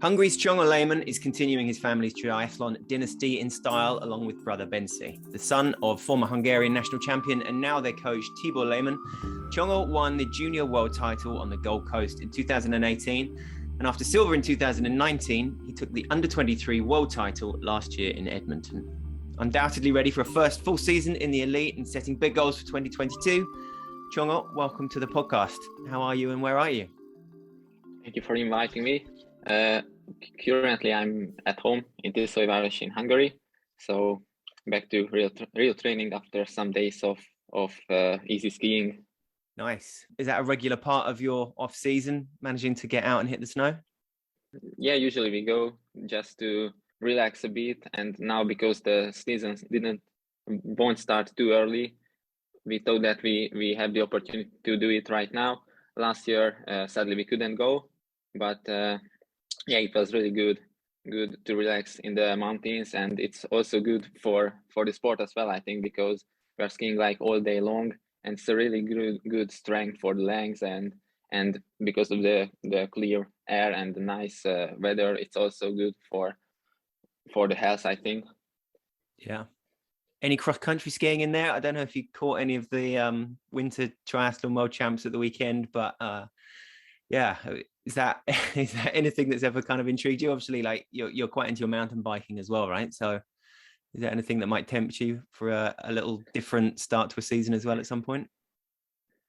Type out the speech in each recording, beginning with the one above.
Hungary's Csongor Lehmann is continuing his family's triathlon dynasty in style along with brother Bence. The son of former Hungarian national champion and now their coach Tibor Lehmann, Csongor won the Junior World title on the Gold Coast in 2018, and after silver in 2019, he took the Under-23 World title last year in Edmonton. Undoubtedly ready for a first full season in the elite and setting big goals for 2022, Csongor, welcome to the podcast. How are you and where are you? Thank you for inviting me. Currently, I'm at home in Tiszaujvaros in Hungary, so back to real training after some days of easy skiing. Nice. Is that a regular part of your off season, managing to get out and hit the snow? Yeah, usually we go just to relax a bit, and now because the season won't start too early, we thought that we have the opportunity to do it right now. Last year, sadly, we couldn't go, but yeah, it was really good to relax in the mountains, and it's also good for the sport as well, I think, because we're skiing like all day long, and it's a really good strength for the legs, and because of the clear air and the nice weather, it's also good for the health, I think. Yeah. Any cross-country skiing in there? I don't know if you caught any of the winter triathlon world champs at the weekend, but yeah, is that anything that's ever kind of intrigued you? Obviously, like you're quite into your mountain biking as well, right? So is there anything that might tempt you for a little different start to a season as well at some point?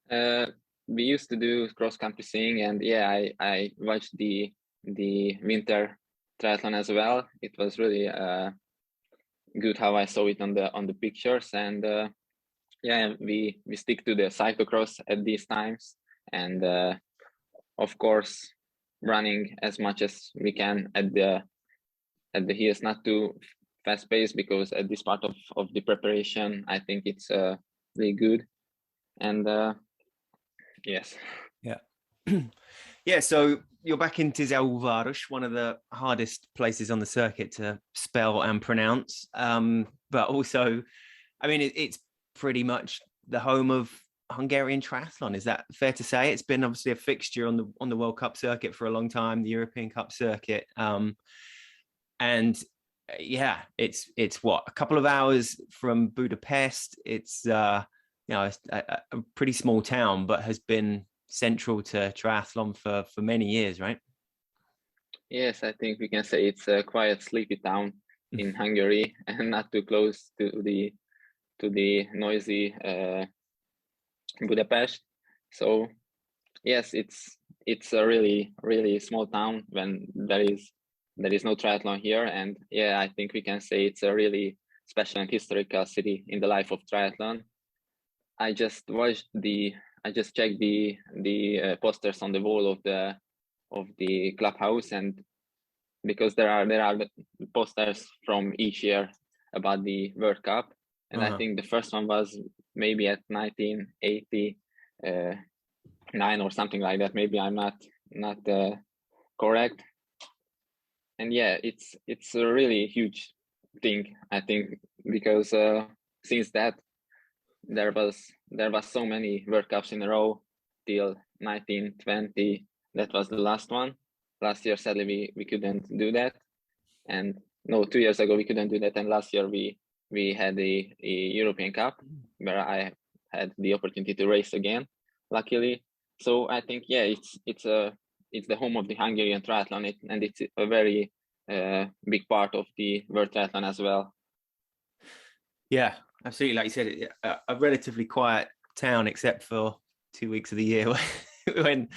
We used to do cross-country skiing, and yeah, I watched the winter triathlon as well. It was really good how I saw it on the pictures, and yeah, we stick to the cyclocross at these times, and of course running as much as we can at the hills, not too fast pace, because at this part of the preparation I think it's really good. And yes. Yeah. Yeah, so you're back in Tiszaujvaros, one of the hardest places on the circuit to spell and pronounce, but also, I mean, it's pretty much the home of Hungarian triathlon. Is that fair to say? It's been obviously a fixture on the World Cup circuit for a long time, the European Cup circuit, and yeah, it's what, a couple of hours from Budapest. It's it's a pretty small town, but has been central to triathlon for many years, right? Yes, I think we can say it's a quiet, sleepy town in Hungary, and not too close to the noisy Budapest. So yes, it's a really small town when there is no triathlon here, and yeah, I think we can say it's a really special and historical city in the life of triathlon. I just checked the posters on the wall of the clubhouse, and because there are posters from each year about the World Cup, and I think the first one was maybe at 1989 or something like that. Maybe I'm not correct. And yeah, it's a really huge thing, I think, because since that there was so many World Cups in a row till 1920. That was the last one. Last year, sadly, we couldn't do that, and no, 2 years ago we couldn't do that, and last year we had the European Cup where I had the opportunity to race again, luckily. So I think, yeah, it's the home of the Hungarian triathlon, and it's a very big part of the world triathlon as well. Yeah, absolutely. Like you said, a relatively quiet town, except for 2 weeks of the year when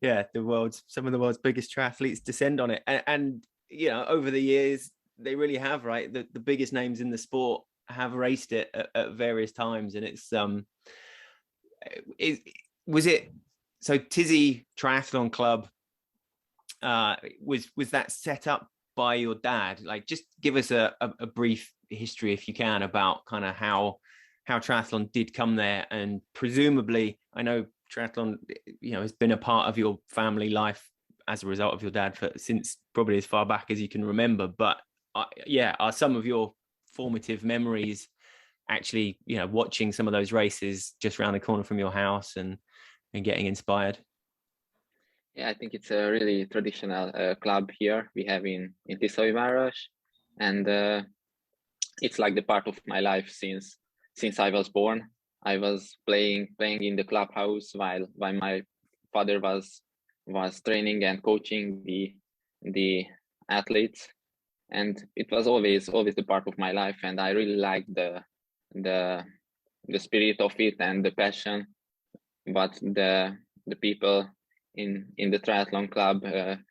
some of the world's biggest triathletes descend on it, and you know, over the years they really have, right? The biggest names in the sport have raced it at various times, and it's so Tisza Triathlon Club was that set up by your dad? Like, just give us a brief history, if you can, about kind of how triathlon did come there, and presumably, I know triathlon, you know, has been a part of your family life as a result of your dad since probably as far back as you can remember. But are some of your formative memories actually, you know, watching some of those races just around the corner from your house and getting inspired? Yeah, I think it's a really traditional club here we have in Tiszaujvaros, and it's like the part of my life since I was born. I was playing in the clubhouse while my father was training and coaching the athletes, and it was always the part of my life, and I really liked the spirit of it and the passion, but the people in the triathlon club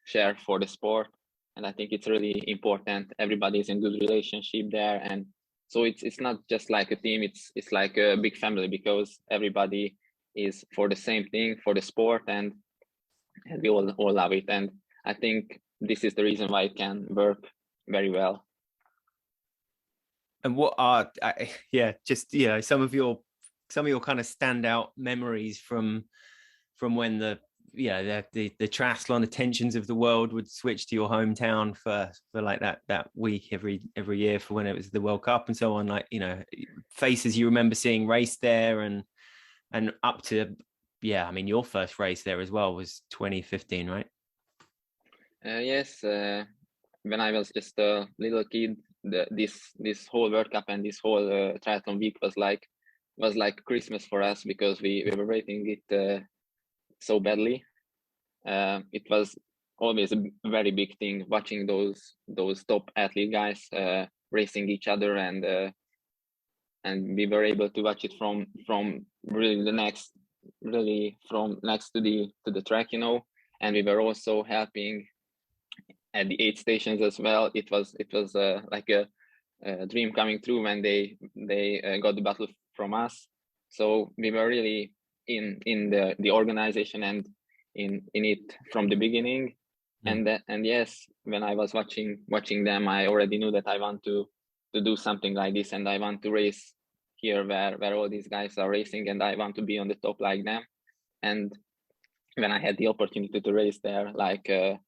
share for the sport, and I think it's really important. Everybody's in good relationship there, and so it's not just like a team, it's like a big family, because everybody is for the same thing, for the sport, and we all love it. And I think this is the reason why it can work very well. And what are some of your kind of standout memories from when the triathlon attentions of the world would switch to your hometown for like that week every year for when it was the World Cup and so on, like, you know, faces you remember seeing race there, and up to, I mean, your first race there as well was 2015, right? Yes, when I was just a little kid, this whole World Cup and this whole triathlon week was like Christmas for us, because we were waiting it so badly. It was always a very big thing watching those top athlete guys racing each other, and we were able to watch it from really from next to the track, you know. And we were also helping at the aid stations as well. It was like a dream coming true when they got the battle from us. So we were really in the organization and in it from the beginning. And yes, when I was watching them, I already knew that I want to do something like this, and I want to race here where all these guys are racing, and I want to be on the top like them. And when I had the opportunity to race there, like a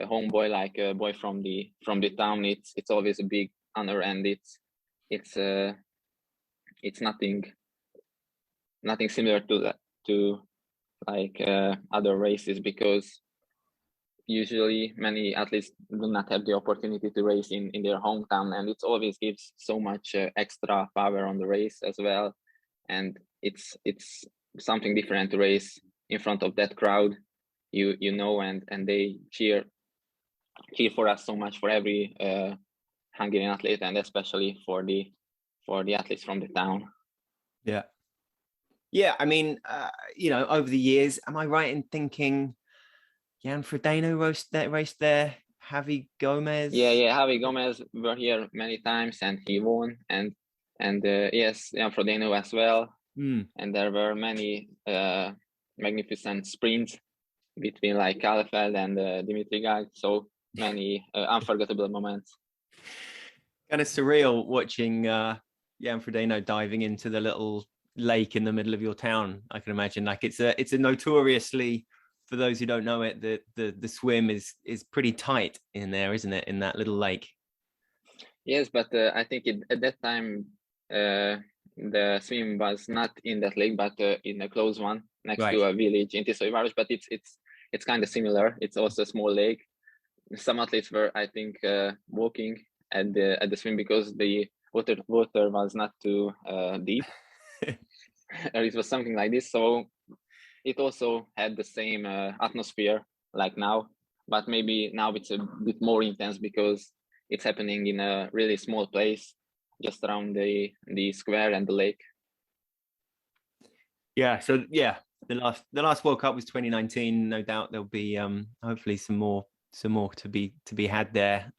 homeboy, like a boy from the town, it's always a big honor, and it's nothing similar to that, to like other races, because usually many athletes do not have the opportunity to race in their hometown, and it always gives so much extra power on the race as well. And it's something different to race in front of that crowd, you know, and they cheer for us so much, for every Hungarian athlete, and especially for the athletes from the town. Yeah, I mean, you know, over the years, am I right in thinking Jan Frodeno raced there, Javi Gomez? Yeah, Javi Gomez were here many times, and he won, and yes, Jan Frodeno as well. And there were many magnificent sprints between like Kalefeld and Dimitri Gaj, so many unforgettable moments. Kind of surreal watching Jan Frodeno diving into the little lake in the middle of your town. I can imagine, like, it's a notoriously, for those who don't know it, the swim is pretty tight in there, isn't it, in that little lake? Yes, but I think at that time the swim was not in that lake, but in a close one next to a village in Tiszaujvaros. But it's kind of similar. It's also a small lake. Some athletes were, I think, walking at the swim because the water was not too deep. Or it was something like this. So it also had the same atmosphere like now, but maybe now it's a bit more intense because it's happening in a really small place just around the square and the lake. Yeah, so yeah, the last World Cup was 2019. No doubt there'll be hopefully some more to be had there.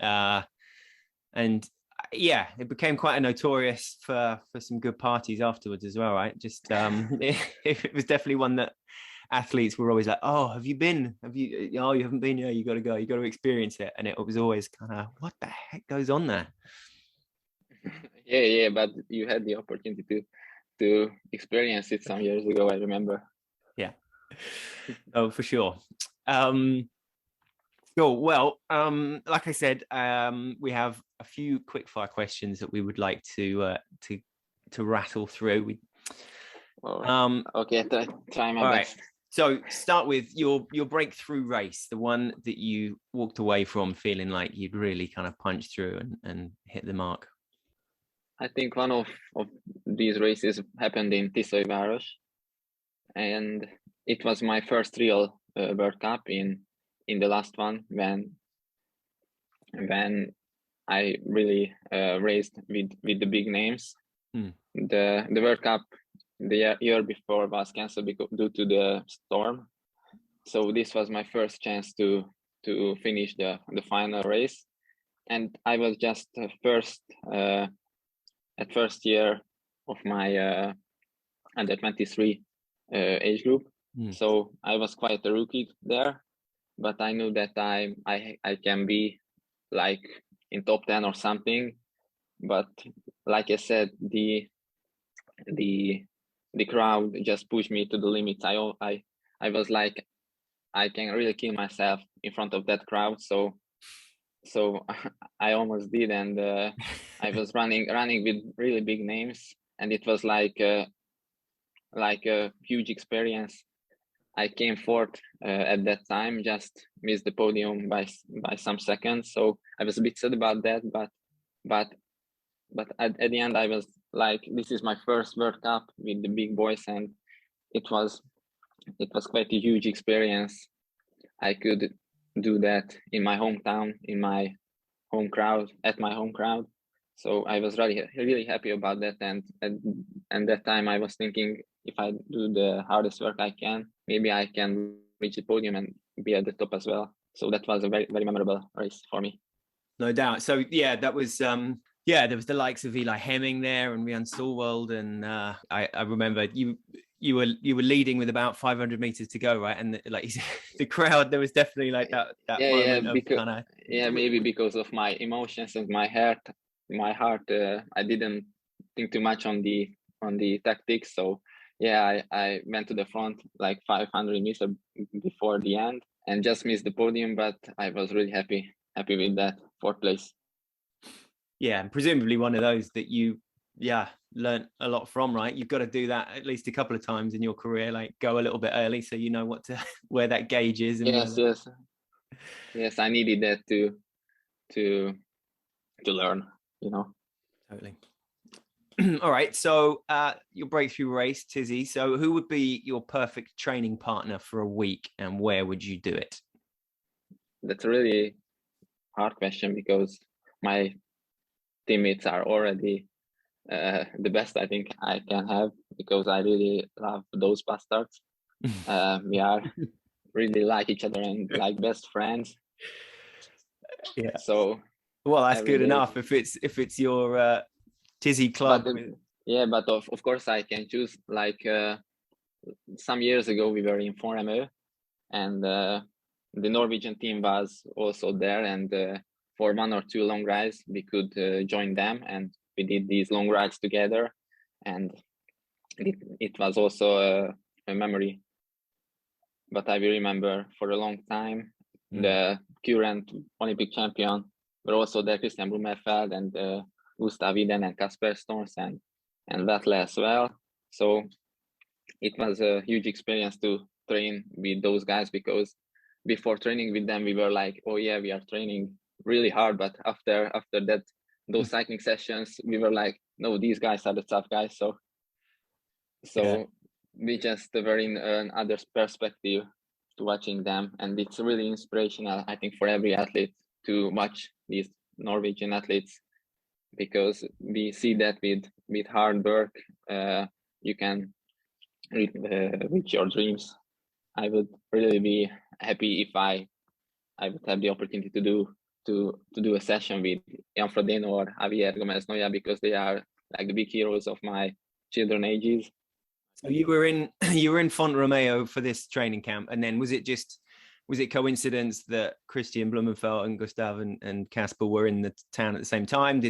And yeah, it became quite a notorious for some good parties afterwards as well, right? Just it was definitely one that athletes were always like, oh, have you been? Oh, you haven't been? Yeah, you got to go. You got to experience it. And it was always kind of, what the heck goes on there? Yeah, but you had the opportunity to experience it some years ago, I remember. Yeah. Oh, for sure. Cool. Well, like I said, we have a few quickfire questions that we would like to rattle through. Okay, try my best. So start with your breakthrough race, the one that you walked away from feeling like you'd really kind of punched through and hit the mark. I think one of these races happened in Tiszaujvaros, and it was my first real World Cup in the last one when I really raced with the big names. The World Cup the year before was cancelled due to the storm, so this was my first chance to finish the final race, and I was just first year of my under 23 age group. So I was quite a rookie there, but I knew that I can be like in top 10 or something. But like I said, the crowd just pushed me to the limits. I was like, I can really kill myself in front of that crowd. So I almost did, and I was running with really big names, and it was like a huge experience. I came fourth at that time, just missed the podium by some seconds. So I was a bit sad about that, but at the end I was like, this is my first World Cup with the big boys, and it was quite a huge experience. I could do that in my hometown, in my home crowd, at my home crowd. So I was really happy about that, and that time I was thinking, if I do the hardest work I can, maybe I can reach the podium and be at the top as well. So that was a very, very memorable race for me. No doubt. So yeah, that was there was the likes of Eli Hemming there and Rian Stallworld, and I remember you were leading with about 500 meters to go, right? And like the crowd, there was definitely like that moment of kind of maybe because of my emotions and my heart, I didn't think too much on the tactics. So yeah, I went to the front like 500 meters before the end and just missed the podium, but I was really happy with that fourth place. Yeah, and presumably one of those that you learned a lot from, right? You've got to do that at least a couple of times in your career, like go a little bit early so you know where that gauge is. And yes, I needed that to learn, you know. Totally. All right, so your breakthrough race, Tizzy. So who would be your perfect training partner for a week, and where would you do it? That's a really hard question, because my teammates are already the best I think I can have, because I really love those bastards. We are really like each other and like best friends. Yeah. So well, that's good enough if it's your Tizzy club. But of course I can choose. Like some years ago we were in Montreal, and the Norwegian team was also there, and for 1 or 2 long rides we could join them, and we did these long rides together, and it was also a memory. But I will remember for a long time the current Olympic champion were also there, Christian Blumenfeld and Gustav Iden and Kasper Stons and Vetle as well. So it was a huge experience to train with those guys, because before training with them we were like, oh yeah, we are training really hard, but after that, those cycling sessions, we were like, no, these guys are the tough guys. So we just were in another perspective to watching them, and it's really inspirational, I think, for every athlete to watch these Norwegian athletes, because we see that with hard work you can reach your dreams. I would really be happy if I would have the opportunity to do a session with Jan Frodeno or Javier Gomez Noya, because they are like the big heroes of my children ages. So you were in Font Romeo for this training camp, and then was it coincidence that Christian Blumenfeld and Gustav and Kasper were in the town at the same time?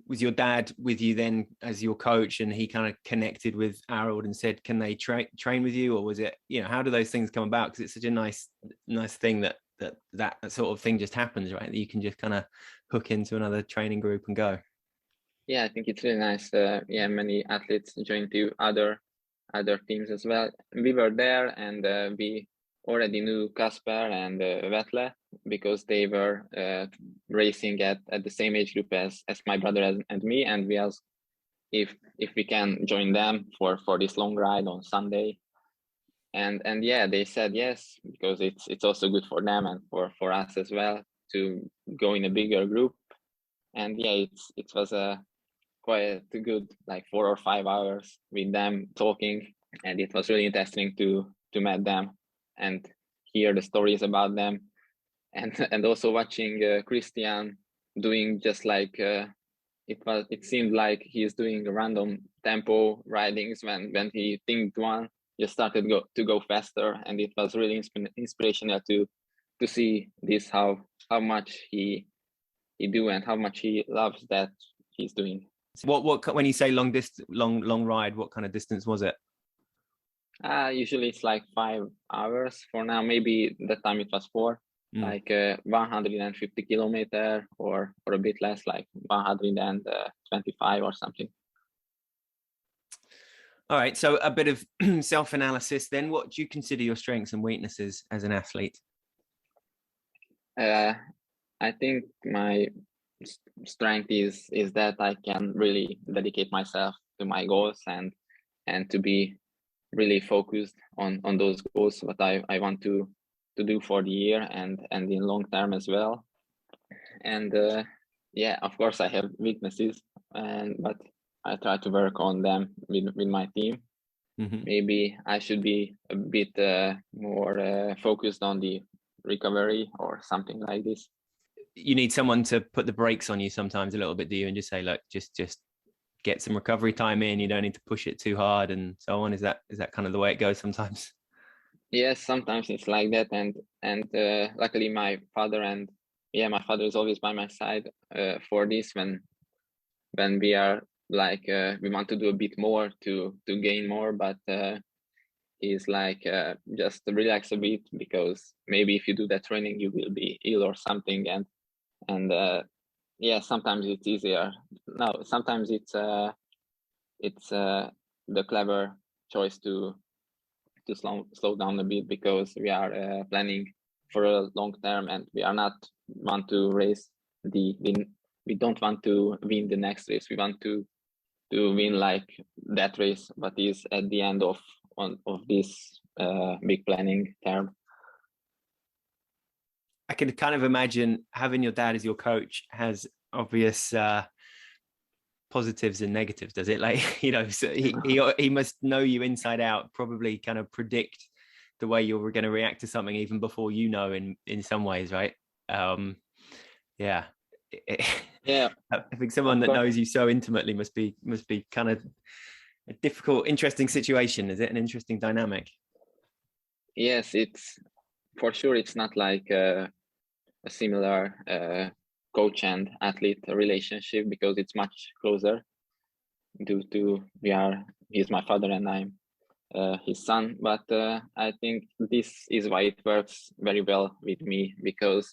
Was your dad with you then as your coach, and he kind of connected with Harold and said, can they train with you? Or was it, how do those things come about? Because it's such a nice thing that sort of thing just happens, right? That you can just kind of hook into another training group and go. Yeah, I think it's really nice. Many athletes join to other other teams as well. We were there, and we already knew Kasper and Vetle because they were racing at the same age group as my brother and me, and we asked if we can join them for this long ride on Sunday. And yeah, they said yes, because it's also good for them and for us as well to go in a bigger group. And yeah, it was a quite good, like 4 or 5 hours with them talking, and it was really interesting to meet them and hear the stories about them, and also watching Christian doing just like it seemed like he's doing random tempo ridings when he thinked one just started to go faster, and it was really inspirational to see this, how much he do and how much he loves that he's doing. What when you say long ride, what kind of distance was it? Usually it's like 5 hours for now. Maybe that time it was 4, like 150 kilometer or a bit less, like 125 or something. All right, so a bit of self-analysis then. What do you consider your strengths and weaknesses as an athlete? I think my strength is that I can really dedicate myself to my goals and to be really focused on those goals, what I want to do for the year and in long term as well. And yeah, of course I have weaknesses, but I try to work on them with my team. Mm-hmm. Maybe I should be a bit more focused on the recovery or something like this. You need someone to put the brakes on you sometimes a little bit, do you? And just say, look, just get some recovery time in. You don't need to push it too hard and so on. Is that kind of the way it goes sometimes? Yes, sometimes it's like that. And luckily my father is always by my side for this when we are like, we want to do a bit more to gain more, but he's like, just relax a bit, because maybe if you do that training, you will be ill or something. And yeah, sometimes it's easier. No, sometimes it's the clever choice to slow down a bit, because we are planning for a long term, and we are not want to race we don't want to win the next race. We want to win like that race, but is at the end of this big planning term. I can kind of imagine having your dad as your coach has obvious positives and negatives, does it? Like, you know, so he must know you inside out, probably kind of predict the way you're going to react to something even before you know, in some ways, right? Yeah. Yeah. I think someone that knows you so intimately must be kind of a difficult, interesting situation. Is it an interesting dynamic? Yes, it's for sure. It's not like a similar coach and athlete relationship, because it's much closer due to he's my father and I'm his son. But I think this is why it works very well with me, because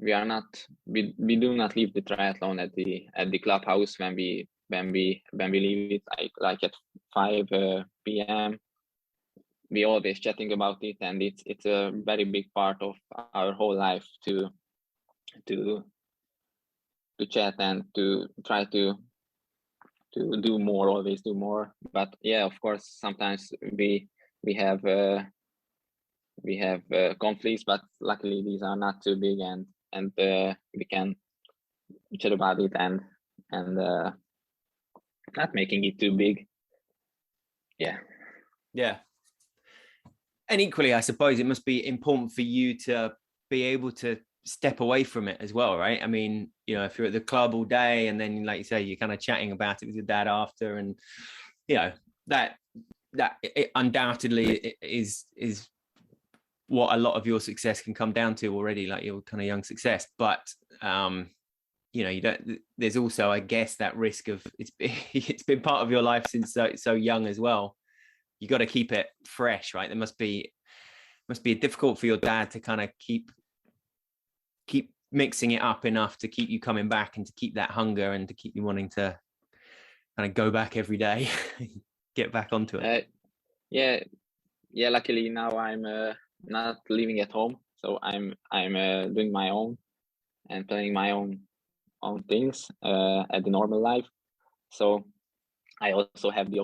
we do not leave the triathlon at the clubhouse when we leave it, like at 5 p.m. We always chatting about it, and it's a very big part of our whole life to chat and to try to do more, always do more. But yeah, of course, sometimes we have conflicts, but luckily these are not too big, and we can chat about it and not making it too big. Yeah. And equally, I suppose it must be important for you to be able to step away from it as well, right? I mean, you know, if you're at the club all day and then, like you say, you're kind of chatting about it with your dad after, and you know, that it undoubtedly is what a lot of your success can come down to already, like your kind of young success. But you know, there's also, I guess, that risk of it's been part of your life since so young as well. You got to keep it fresh, right? There must be difficult for your dad to kind of keep mixing it up enough to keep you coming back and to keep that hunger and to keep you wanting to kind of go back every day. get back onto it? Yeah. Luckily now I'm not living at home, so I'm doing my own and planning my own things at the normal life. So I also have the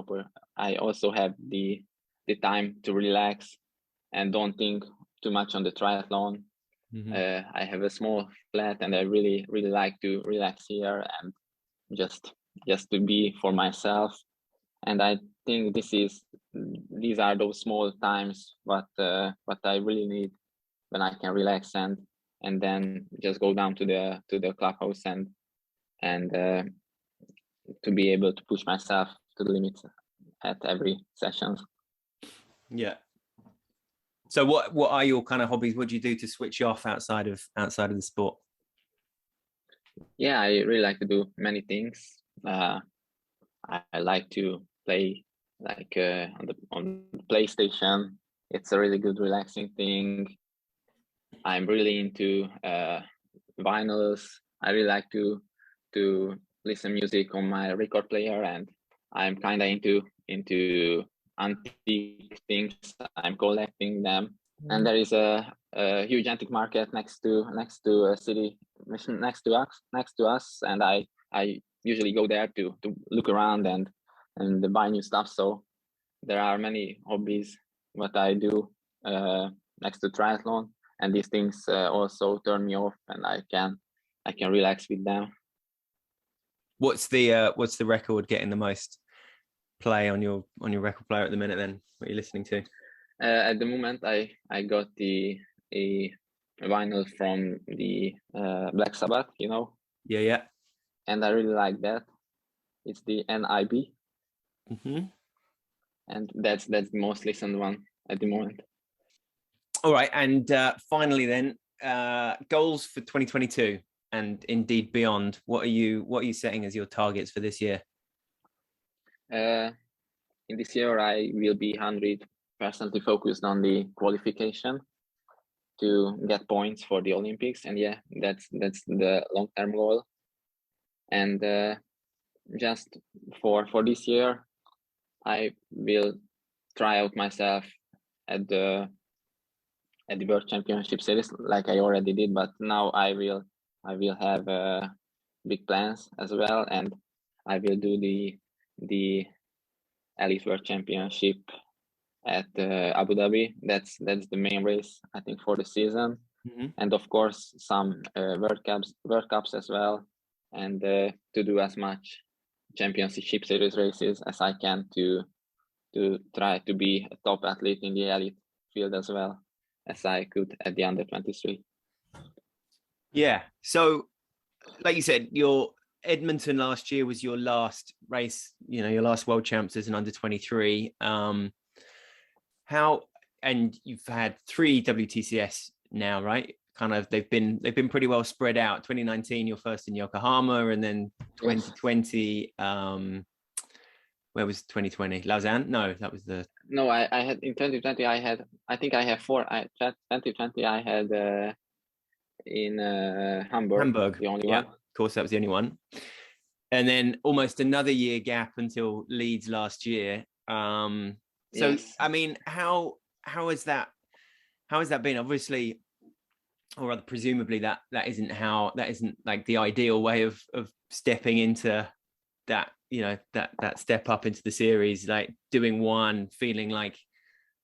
time to relax and don't think too much on the triathlon. I have a small flat, and I really like to relax here and just to be for myself. And I think these are those small times what I really need, when I can relax and then just go down to the clubhouse and to be able to push myself to the limits at every session. Yeah. So what are your kind of hobbies? What do you do to switch off outside of the sport? Yeah, I really like to do many things. I like to play like on the PlayStation. It's a really good relaxing thing. I'm really into vinyls. I really like to listen music on my record player, and I'm kind of into antique things. I'm collecting them, and there is a huge antique market next to a city next to us, and I usually go there to look around and buy new stuff. So there are many hobbies what I do next to triathlon, and these things also turn me off, and I can relax with them. What's the record getting the most play on your record player at the minute then? What are you listening to? At the moment, I got a vinyl from the Black Sabbath, you know. Yeah. And I really like that. It's the NIB. And that's the most listened one at the moment. All right, and finally then, goals for 2022 and indeed beyond. What are you setting as your targets for this year? In this year, I will be 100% focused on the qualification to get points for the Olympics, and yeah, that's the long-term goal. And just for this year, I will try out myself at the World Championship Series, like I already did. But now I will have big plans as well, and I will do the Elite World Championship at Abu Dhabi. That's the main race, I think, for the season. And of course some World Cups as well, and to do as much Championship Series races as I can to try to be a top athlete in the elite field as well as I could at the under 23. Yeah. So, like you said, your Edmonton last year was your last race. You know, your last World Champs as an under 23. And you've had 3 WTCS now, right? Kind of, they've been pretty well spread out. 2019, you're first in Yokohama, and then 2020. Where was 2020? Lausanne? No, that was the. No, I had in 2020. I think I have 4. 2020 I had in Hamburg. The only one. Of course, that was the only one. And then almost another year gap until Leeds last year. So yes. I mean, how has that been? Obviously, or rather presumably that isn't like the ideal way of stepping into that, you know, that step up into the series, like doing one, feeling like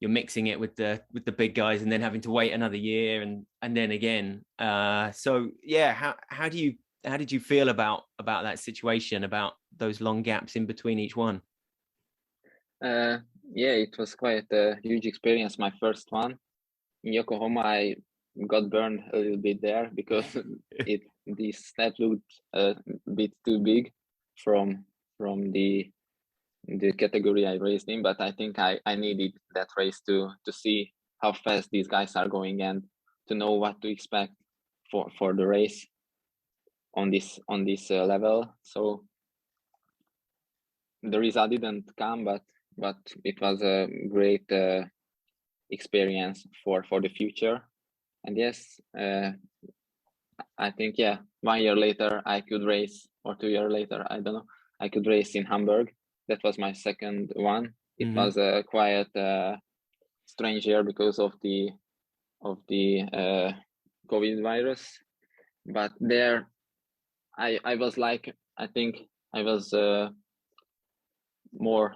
you're mixing it with the big guys, and then having to wait another year and then again. So yeah, how did you feel about that situation, about those long gaps in between each one? Yeah, it was quite a huge experience. My first one in Yokohama, I got burned a little bit there because the step looked a bit too big from the category I raced in. But I think I needed that race to see how fast these guys are going and to know what to expect for the race on this level. So the result didn't come, but it was a great experience for the future. And yes, I think 1 year later I could race, or 2 years later, I don't know, I could race in Hamburg. That was my second one, It was a quite strange year because of the COVID virus. But there, I was like, I think I was more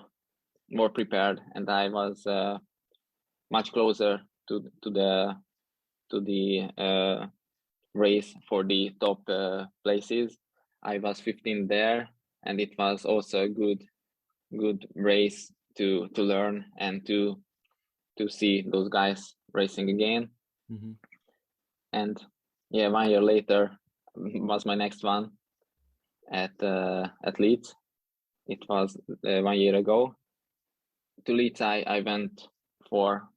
prepared, and I was much closer to the race for the top places. I was 15 there, and it was also a good race to learn and to see those guys racing again. And yeah, 1 year later was my next one at Leeds. It was 1 year ago. To Leeds, I went for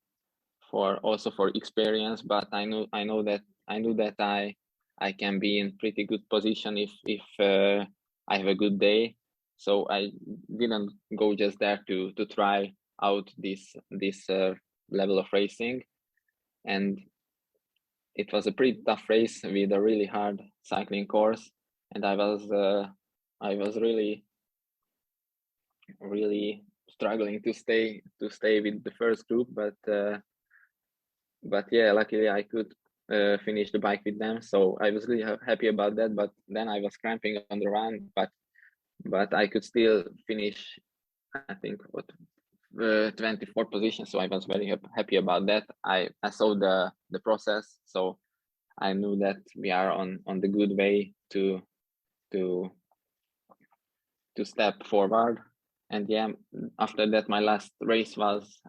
experience, but I knew that I can be in pretty good position if I have a good day. So I didn't go just there to try out this level of racing, and it was a pretty tough race with a really hard cycling course, and I was really struggling to stay with the first group, but yeah, luckily I could finish the bike with them, so I was really happy about that. But then I was cramping on the run, but I could still finish, I think, 24th position, so I was very happy about that. I saw the process, so I knew that we are on the good way to step forward. And yeah, after that, my last race was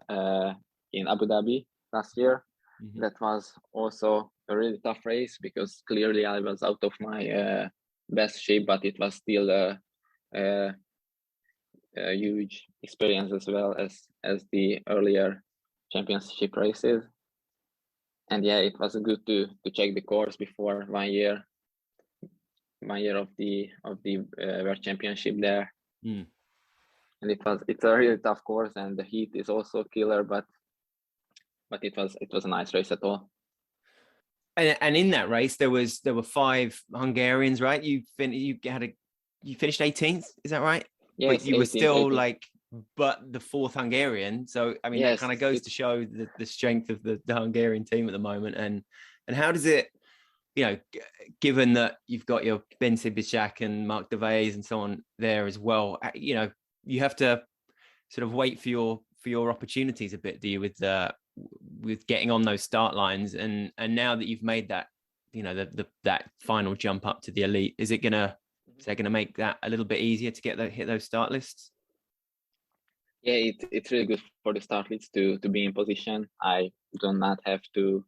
in Abu Dhabi last year. That was also a really tough race because clearly I was out of my best shape, but it was still a huge experience as well as the earlier championship races. And yeah, it was good to check the course before 1 year of the World Championship there. And it's a really tough course, and the heat is also killer, but it was a nice race at all. And in that race, there were 5 Hungarians, right? You finished 18th, is that right? Yes, but you were still 18th. like, but the 4th Hungarian. So I mean, yes, that kind of goes to show the strength of the Hungarian team at the moment. And how does it, given that you've got your Ben Sibishak and Mark DeVays and so on there as well, you have to sort of wait for your opportunities a bit, do you, with getting on those start lines, and now that you've made that, that final jump up to the elite, is that gonna make that a little bit easier to hit those start lists? Yeah, it's really good for the start lists to be in position. I do not have to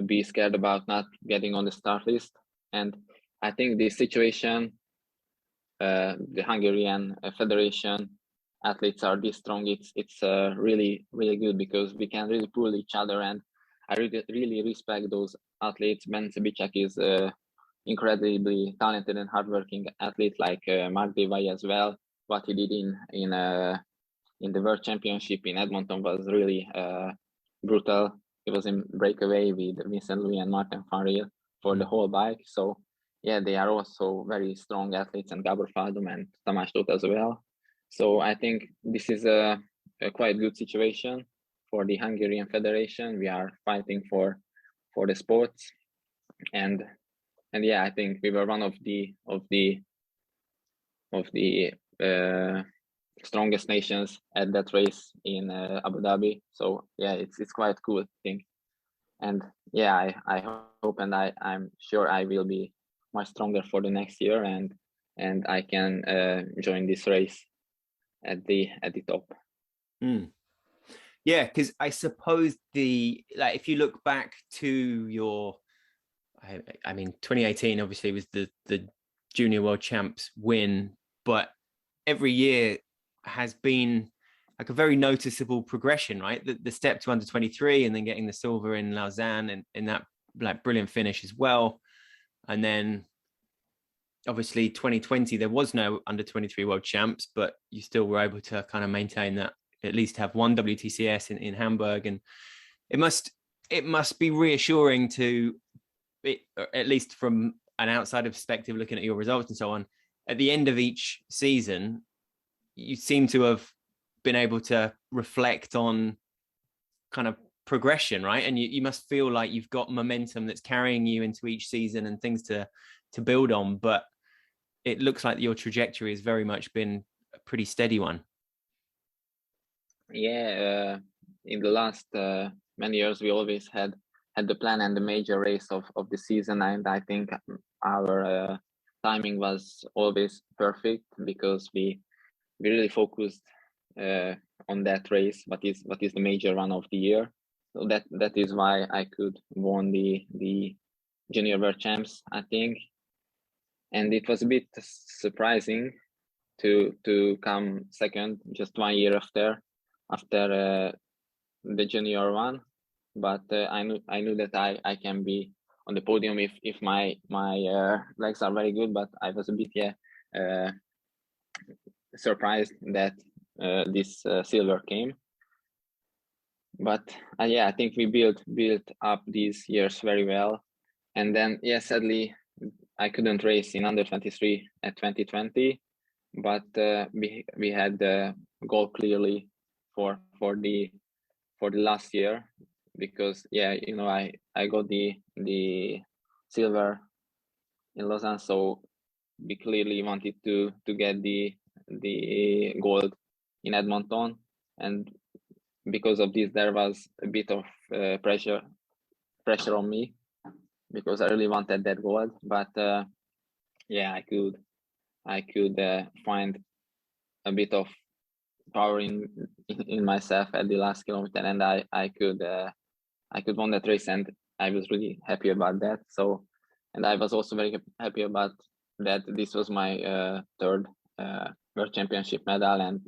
be scared about not getting on the start list. And I think this situation, the Hungarian Federation athletes are this strong. It's really, really good because we can really pull each other, and I really respect those athletes. Ben Sibicek is incredibly talented and hardworking athlete, like Mark Devay as well. What he did in the World Championship in Edmonton was really brutal. He was in breakaway with Vincent Louis and Martin van Riel for the whole bike. So yeah, they are also very strong athletes, and Gabor Faldum and Tamás Tóth as well. So I think this is a quite good situation for the Hungarian Federation. We are fighting for the sports, and yeah, I think we were one of the strongest nations at that race in Abu Dhabi. So yeah, it's quite cool thing. And yeah, I hope, and I'm sure I will be much stronger for the next year, and I can join this race at the top. Yeah, because I suppose if you look back to your, I mean, 2018 obviously was the Junior World Champs win, but every year has been like a very noticeable progression, right? The step to under 23, and then getting the silver in Lausanne, and in that like brilliant finish as well. And then obviously 2020, there was no under 23 world champs, but you still were able to kind of maintain that, at least have one WTCS in Hamburg. And it must be reassuring to it, at least from an outsider perspective, looking at your results and so on, at the end of each season, you seem to have been able to reflect on kind of progression, right? And you must feel like you've got momentum that's carrying you into each season and things to build on. But it looks like your trajectory has very much been a pretty steady one. Yeah, in the last many years, we always had the plan and the major race of the season, and I think our timing was always perfect because we really focused on that race. What is the major run of the year? So that is why I could won the Junior World Champs, I think, and it was a bit surprising to come second just 1 year after the junior one, but I knew that I can be on the podium if my legs are very good. But I was a bit surprised that this silver came. But I think we built up these years very well, and then sadly I couldn't race in under 23 at 2020, but we had the goal clearly for the last year, because I got the silver in Lausanne, so we clearly wanted to get the gold in Edmonton, and because of this there was a bit of pressure on me, because I really wanted that gold. But I could find a bit of power in myself at the last kilometer, and I could win that race, and I was really happy about that. So, and I was also very happy about that this was my third World Championship medal, and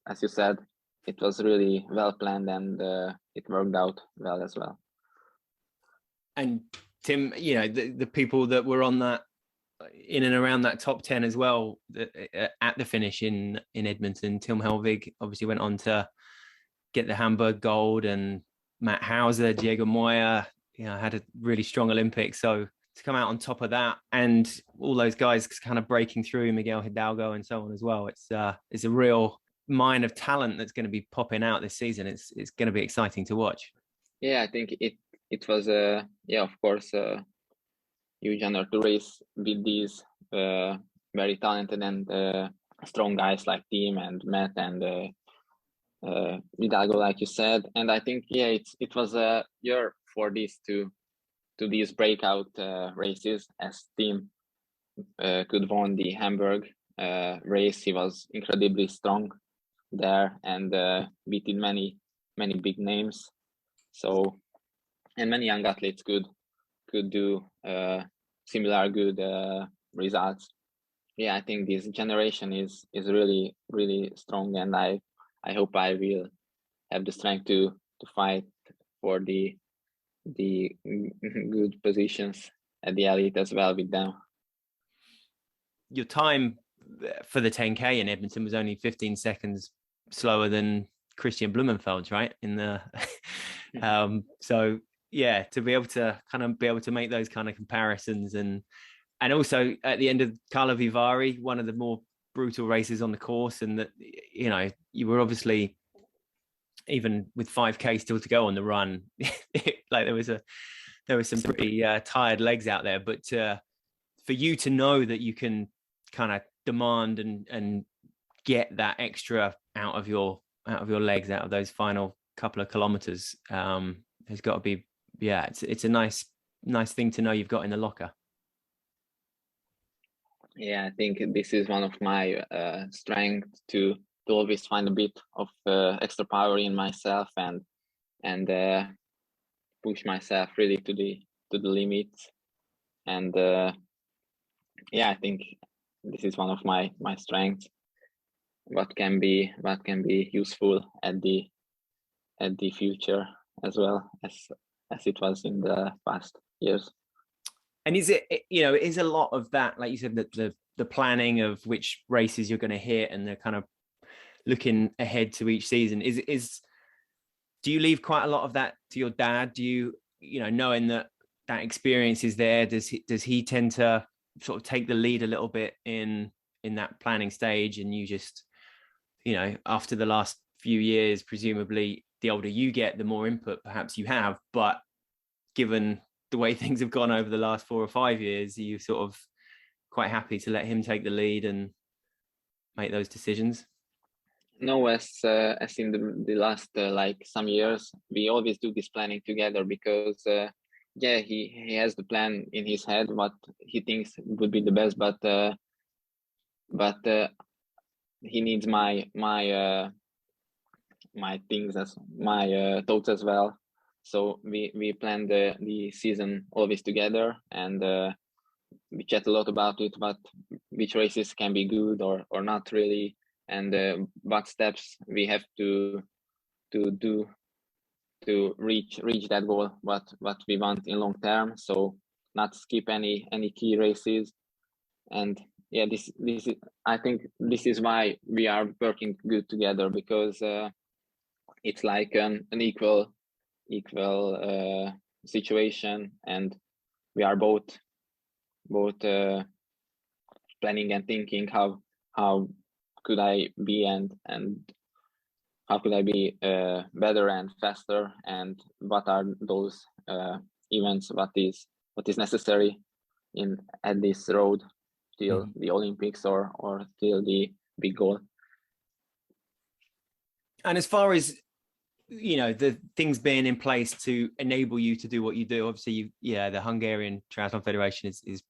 as you said, it was really well planned, and it worked out well as well. And Tim, the people that were on that, in and around that top 10 as well, at the finish in Edmonton, Tim Helvig obviously went on to get the Hamburg gold, and Matt Hauser, Diego Moya, had a really strong Olympics. So to come out on top of that, and all those guys kind of breaking through, Miguel Hidalgo and so on as well, it's a real mine of talent that's going to be popping out this season. It's going to be exciting to watch. I think it was of course huge honor to race with these very talented and strong guys like Tim and Matt and Hidalgo, like you said. And I think it was a year for these to these breakout races, as Tim could won the Hamburg race. He was incredibly strong there, and beating many big names. So, and many young athletes could do similar good results. I think this generation is really strong, and I hope I will have the strength to fight for the good positions at the elite as well with them. Your time for the 10K in Edmonton was only 15 seconds slower than Christian Blumenfeld's, right? In the so to be able to make those kind of comparisons, and also at the end of Karlovy Vary, one of the more brutal races on the course, and that you were obviously, even with 5K still to go on the run, like there was some pretty tired legs out there, but for you to know that you can kind of demand and get that extra out of your legs, out of those final couple of kilometers, has got to be it's a nice thing to know you've got in the locker. I think this is one of my strengths, to always find a bit of extra power in myself and push myself really to the limits. And I think this is one of my strengths. What can be useful at the future as well as it was in the past years. And is it, is a lot of that, like you said, that the planning of which races you're going to hit, and the kind of looking ahead to each season, do you leave quite a lot of that to your dad? Do you, knowing that experience is there, does he tend to sort of take the lead a little bit in that planning stage, and you just after the last few years, presumably the older you get, the more input perhaps you have. But given the way things have gone over the last 4 or 5 years, are you sort of quite happy to let him take the lead and make those decisions? No, as in the last like some years, we always do this planning together because he has the plan in his head what he thinks would be the best, but he needs my things as my thoughts as well. So we plan the season always together, and we chat a lot about it, but which races can be good or not really, and what steps we have to do to reach that goal, what we want in long term. So not skip any key races. And yeah, this is, I think this is why we are working good together, because it's like an equal situation, and we are both planning and thinking how could I be and how could I be better and faster, and what are those events, what is necessary at this road till the Olympics or till the big goal. And as far as the things being in place to enable you to do what you do, obviously the Hungarian Triathlon Federation is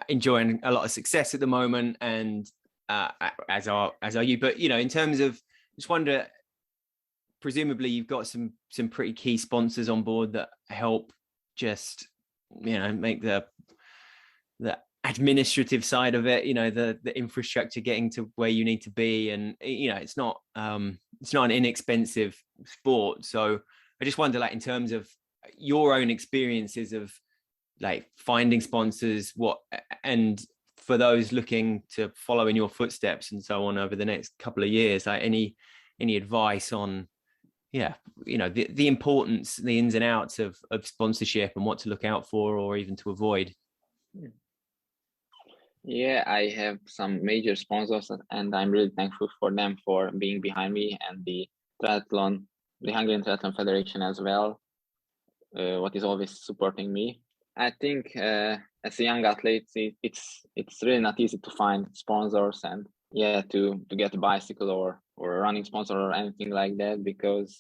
enjoying a lot of success at the moment, and as are you. But in terms of, just wonder, presumably you've got some pretty key sponsors on board that help just make the administrative side of it, the infrastructure getting to where you need to be, and it's not an inexpensive sport. So I just wonder, like, in terms of your own experiences of like finding sponsors, and for those looking to follow in your footsteps and so on over the next couple of years, like any advice on the importance, the ins and outs of sponsorship and what to look out for or even to avoid? Yeah, I have some major sponsors, and I'm really thankful for them for being behind me, and the Hungarian Triathlon Federation as well, what is always supporting me. I think as a young athlete, it's really not easy to find sponsors and to get a bicycle or a running sponsor or anything like that, because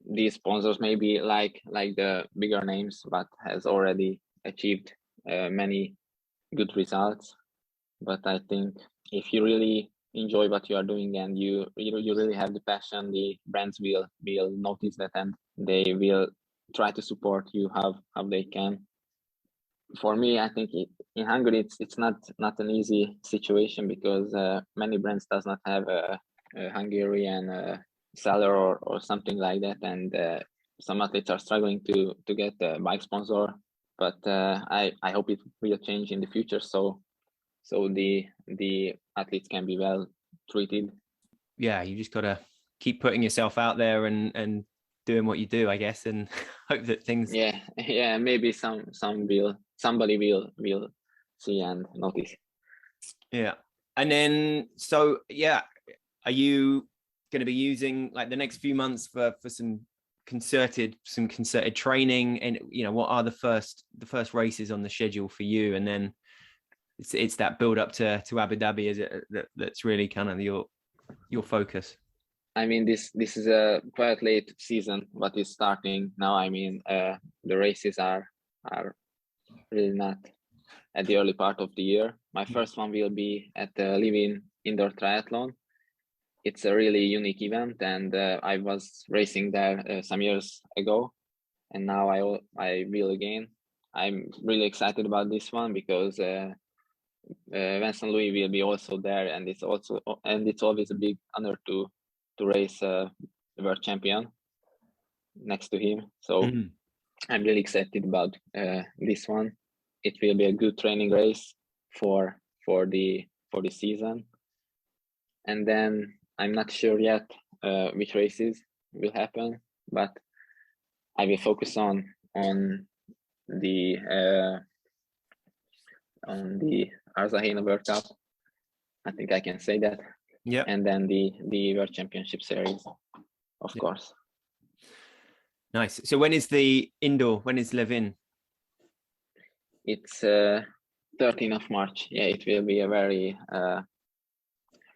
these sponsors may be like the bigger names, but has already achieved many good results. But I think if you really enjoy what you are doing and you really have the passion, the brands will notice that, and they will try to support you how they can. For me, I think in Hungary it's not an easy situation, because many brands does not have a Hungarian seller or something like that, and some athletes are struggling to get a bike sponsor. But I hope it will change in the future, so the athletes can be well treated. Yeah, you just gotta keep putting yourself out there and doing what you do, I guess, and hope that things. Yeah, maybe somebody will see and notice. Yeah, and then so are you going to be using like the next few months for some concerted training, and what are the first races on the schedule for you, and then it's that build up to Abu Dhabi, is it, that's really kind of your focus? I mean, this is a quite late season, but it's starting now. I mean, the races are really not at the early part of the year. My first one will be at the Living Indoor Triathlon. It's a really unique event, and I was racing there some years ago, and now I will again. I'm really excited about this one because Vincent Louis will be also there, and it's always a big honor to race the world champion next to him. So I'm really excited about this one. It will be a good training race for the season, and then I'm not sure yet which races will happen, but I will focus on the Arzahena World Cup. I think I can say that. Yeah. And then the World Championship Series, of course. Nice. So when is the indoor? When is Levin? It's 13th of March. Yeah, it will be a very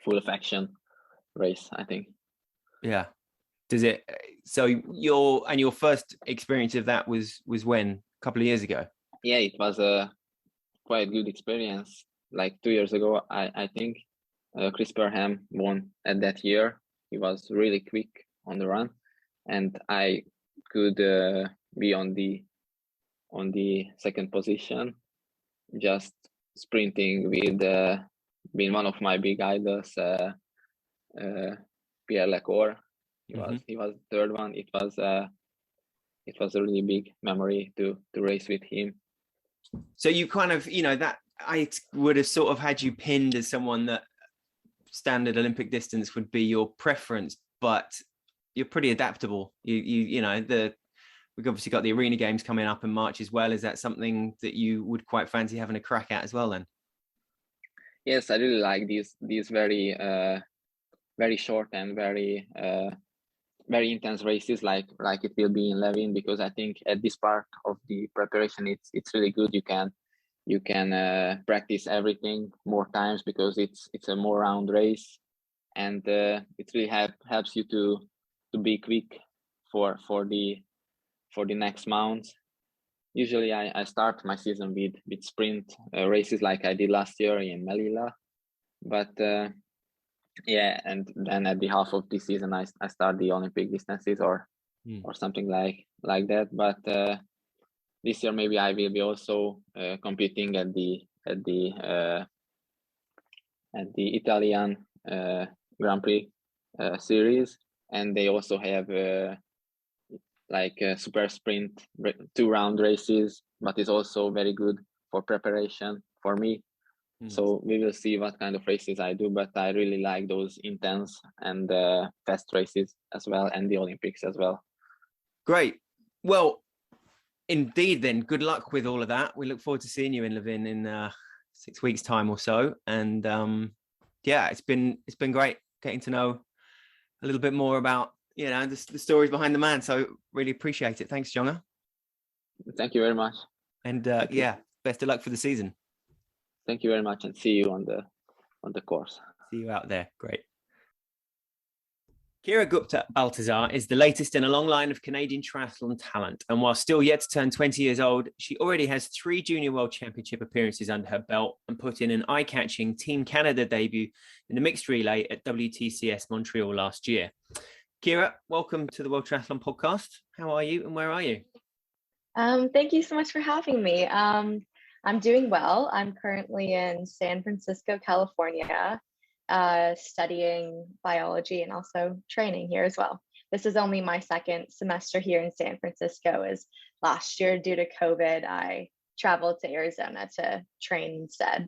full of action race, I think. Yeah. Does it? So your first experience of that was when? A couple of years ago. Yeah, it was a quite good experience. Like 2 years ago, I think Chris Perham won at that year. He was really quick on the run, and I could be on the second position, just sprinting with being one of my big idols, Pierre Lecour. He was the third one. It was a really big memory to race with him. So you kind of, that I would have sort of had you pinned as someone that standard Olympic distance would be your preference, but you're pretty adaptable. We've obviously got the Arena Games coming up in March as well. Is that something that you would quite fancy having a crack at as well then? Yes, I really like these very very short and very intense races like it will be in Levin, because I think at this part of the preparation it's really good. You can practice everything more times because it's a more round race, and it really helps you to be quick for the next mounts. Usually I start my season with sprint races like I did last year in Melilla, but yeah, and then at the half of the season I start the Olympic distances or something like that. But this year maybe I will be also competing at the Italian Grand Prix series, and they also have like a super sprint 2-round races, but it's also very good for preparation for me. So we will see what kind of races I do, but I really like those intense and fast races as well, and the Olympics as well. Great. Well, indeed then, good luck with all of that. We look forward to seeing you in Levin in 6 weeks' time or so. And yeah, it's been great getting to know a little bit more about, the stories behind the man. So really appreciate it. Thanks, Csongor. Thank you very much. And yeah, best of luck for the season. Thank you very much, and see you on the course. See you out there. Great. Kira Gupta-Baltazar is the latest in a long line of Canadian triathlon talent. And while still yet to turn 20 years old, she already has 3 Junior World Championship appearances under her belt and put in an eye-catching Team Canada debut in the mixed relay at WTCS Montreal last year. Kira, welcome to the World Triathlon Podcast. How are you and where are you? Thank you so much for having me. I'm doing well. I'm currently in San Francisco, California, studying biology and also training here as well. This is only my second semester here in San Francisco, as last year due to COVID, I traveled to Arizona to train instead.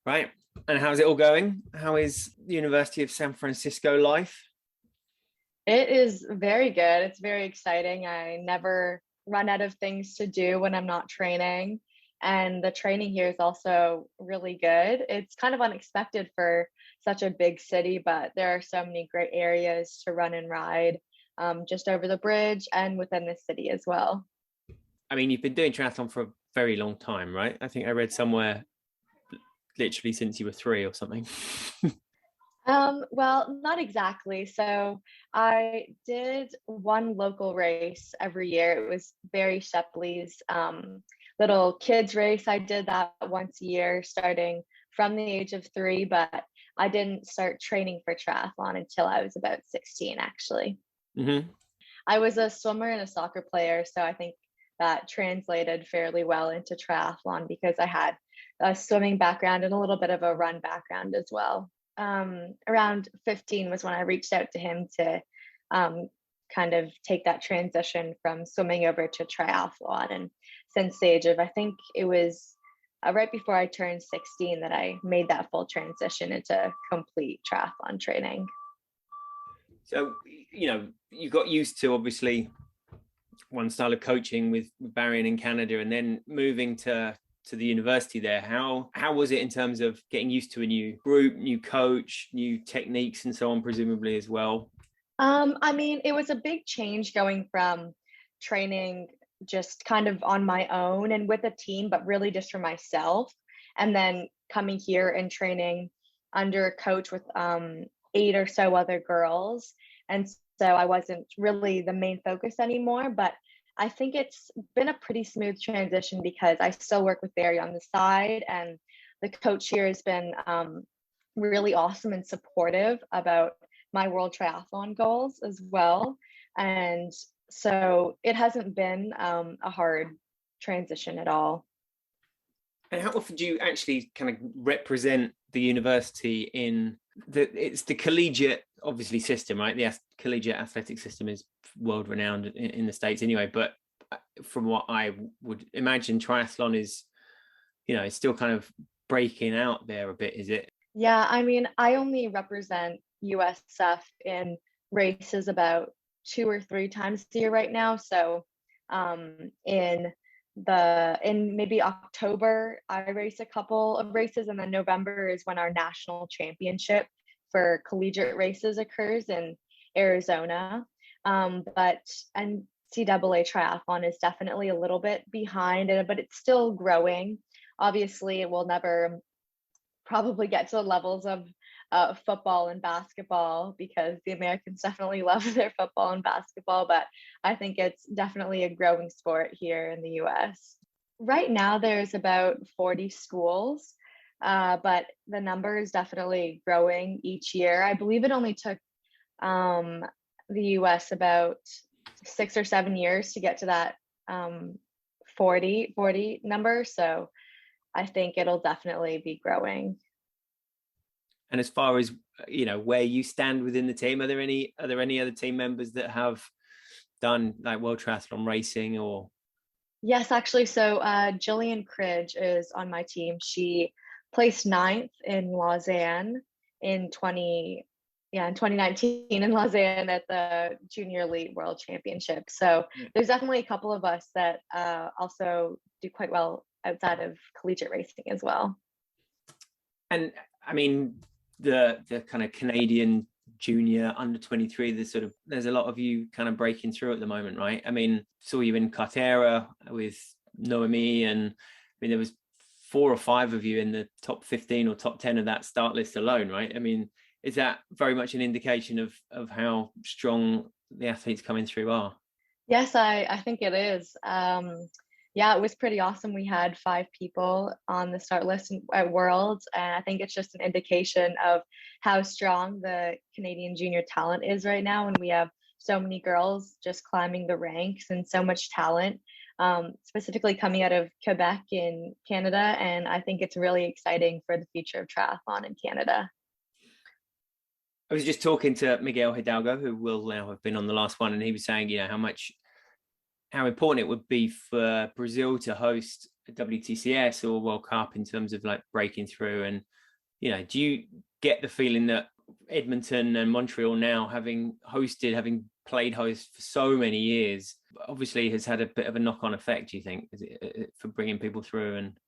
Right. And how's it all going? How is the University of San Francisco life? It is very good. It's very exciting. I never run out of things to do when I'm not training. And the training here is also really good. It's kind of unexpected for such a big city, but there are so many great areas to run and ride just over the bridge and within the city as well. I mean, you've been doing triathlon for a very long time, right? I think I read somewhere literally since you were 3 or something. Well, not exactly. So I did one local race every year. It was Barry Shepley's little kids race. I did that once a year starting from the age of 3, but I didn't start training for triathlon until I was about 16, actually. Mm-hmm. I was a swimmer and a soccer player, so I think that translated fairly well into triathlon because I had a swimming background and a little bit of a run background as well. Around 15 was when I reached out to him to kind of take that transition from swimming over to triathlon. And since the age of, I think it was right before I turned 16 that I made that full transition into complete triathlon training. So, you got used to obviously one style of coaching with Barry in Canada, and then moving to to the university there. How was it in terms of getting used to a new group, new coach, new techniques and so on, presumably as well? I mean, it was a big change going from training just kind of on my own and with a team, but really just for myself. And then coming here and training under a coach with 8 or so other girls. And so I wasn't really the main focus anymore, but I think it's been a pretty smooth transition because I still work with Barry on the side, and the coach here has been really awesome and supportive about my world triathlon goals as well. And so it hasn't been a hard transition at all. And how often do you actually kind of represent the university in it's the collegiate, obviously, system, right? The collegiate athletic system is world renowned in the States anyway, but from what I would imagine, triathlon is, it's still kind of breaking out there a bit, is it? Yeah, I mean, I only represent USF in races about 2 or 3 times a year right now. So in maybe October, I race a couple of races, and then November is when our national championship for collegiate races occurs in Arizona. But NCAA triathlon is definitely a little bit behind, but it's still growing. Obviously, it will never probably get to the levels of football and basketball, because the Americans definitely love their football and basketball, but I think it's definitely a growing sport here in the US. Right now, there's about 40 schools, but the number is definitely growing each year. I believe it only took the US about 6 or 7 years to get to that 40 number. So I think it'll definitely be growing. And as far as where you stand within the team, are there any other team members that have done like world triathlon racing or? Yes, actually. So Jillian Cridge is on my team. She placed 9th in Lausanne in 2019 in Lausanne at the Junior Elite World Championship. So there's definitely a couple of us that also do quite well outside of collegiate racing as well. And I mean, the kind of Canadian junior under 23, there's a lot of you kind of breaking through at the moment, right? I mean, saw you in Cartera with Noemi, and I mean, there was 4 or 5 of you in the top 15 or top 10 of that start list alone, right? I mean, is that very much an indication of how strong the athletes coming through are? Yes, I think it is. Yeah, it was pretty awesome. We had 5 people on the start list at Worlds, and I think it's just an indication of how strong the Canadian junior talent is right now. And we have so many girls just climbing the ranks and so much talent, specifically coming out of Quebec in Canada. And I think it's really exciting for the future of triathlon in Canada. I was just talking to Miguel Hidalgo, who will now have been on the last one, and he was saying, how important it would be for Brazil to host a WTCS or World Cup in terms of like breaking through. And, do you get the feeling that Edmonton and Montreal now, having played host for so many years, obviously has had a bit of a knock-on effect, do you think, for bringing people through? And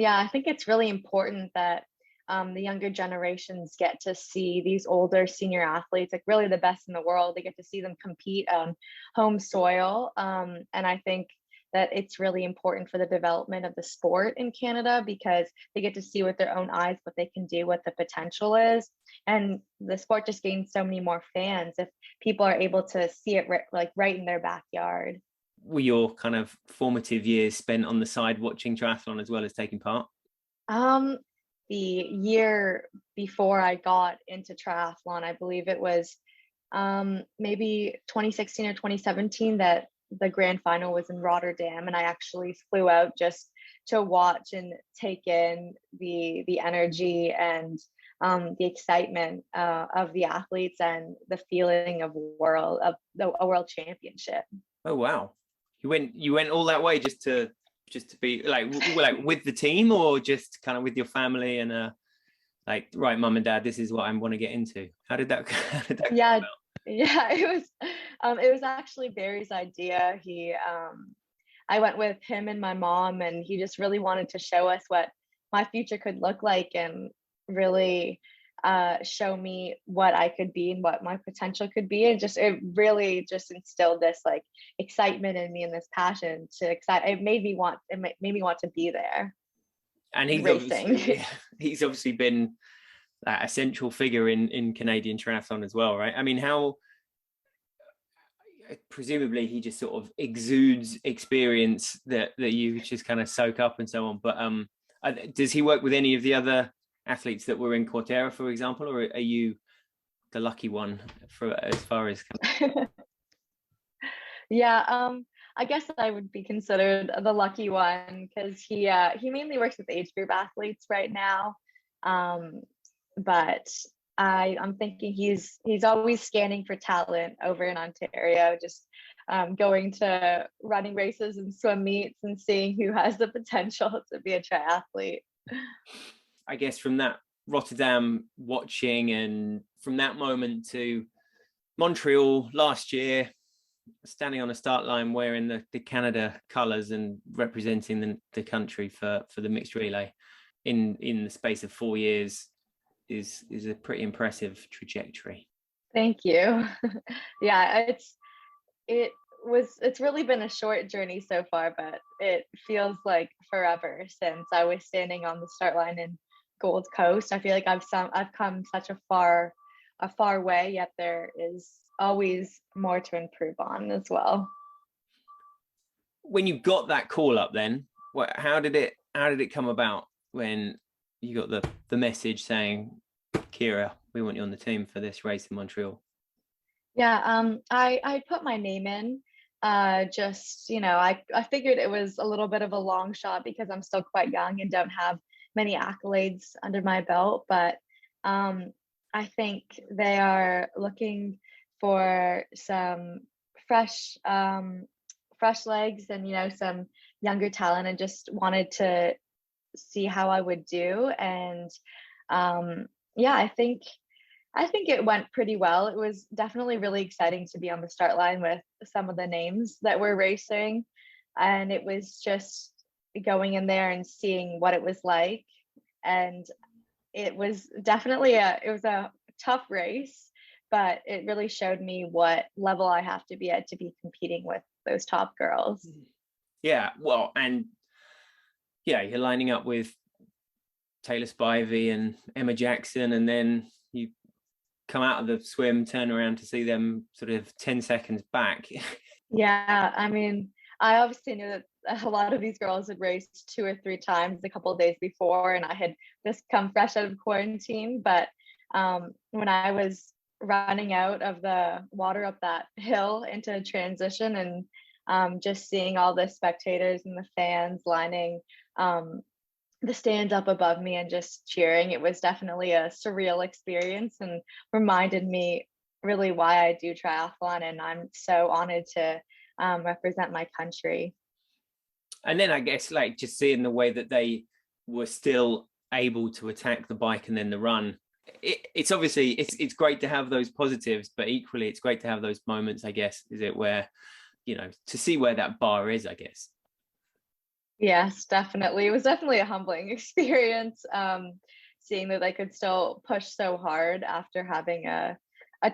Yeah, I think it's really important that the younger generations get to see these older senior athletes, like really the best in the world. They get to see them compete on home soil. And I think that it's really important for the development of the sport in Canada, because they get to see with their own eyes what they can do, what the potential is. And the sport just gains so many more fans if people are able to see it right in their backyard. Were your kind of formative years spent on the side watching triathlon as well as taking part? The year before I got into triathlon, I believe it was maybe 2016 or 2017 that the grand final was in Rotterdam, and I actually flew out just to watch and take in the energy and the excitement of the athletes and the feeling of a world championship. Oh wow, you went all that way just to be like with the team, or just kind of with your family and like, right, mum and dad, this is what I want to get into? How did that yeah it was actually Barry's idea. He I went with him and my mom, and he just really wanted to show us what my future could look like, and really show me what I could be and what my potential could be. And just, it really just instilled this like excitement in me and this passion to excite. It made me want to be there. And he's obviously been that essential figure in Canadian triathlon as well, right? I mean, how presumably he just sort of exudes experience that you just kind of soak up and so on. But does he work with any of the other athletes that were in Cortera, for example, or are you the lucky one for as far as? Yeah, I guess I would be considered the lucky one, because he mainly works with age group athletes right now. But I'm thinking he's always scanning for talent over in Ontario, just going to running races and swim meets and seeing who has the potential to be a triathlete. I guess from that Rotterdam watching, and from that moment to Montreal last year, standing on a start line wearing the Canada colours and representing the country for the mixed relay in the space of 4 years is a pretty impressive trajectory. Thank you. Yeah, it's really been a short journey so far, but it feels like forever since I was standing on the start line in Gold Coast. I feel like I've come such a far way, yet there is always more to improve on as well. When you got that call up, then how did it come about when you got the message saying, Kira, we want you on the team for this race in Montreal? Yeah, I put my name in. Just, I figured it was a little bit of a long shot because I'm still quite young and don't have many accolades under my belt, but I think they are looking for some fresh legs and some younger talent, and just wanted to see how I would do. And yeah, I think it went pretty well. It was definitely really exciting to be on the start line with some of the names that were racing, and it was just going in there and seeing what it was like. And it was definitely a tough race, but it really showed me what level I have to be at to be competing with those top girls. Yeah, well, and yeah, you're lining up with Taylor Spivey and Emma Jackson, and then you come out of the swim, turn around to see them sort of 10 seconds back. Yeah, I mean, I obviously knew that a lot of these girls had raced 2 or 3 times a couple of days before, and I had just come fresh out of quarantine. But when I was running out of the water up that hill into transition, and just seeing all the spectators and the fans lining the stands up above me and just cheering, it was definitely a surreal experience and reminded me really why I do triathlon, and I'm so honored to represent my country. And then I guess like just seeing the way that they were still able to attack the bike and then the run, it's obviously it's great to have those positives, but equally it's great to have those moments, I guess, is it, where to see where that bar is, I guess. Yes, definitely. It was definitely a humbling experience, seeing that they could still push so hard after having a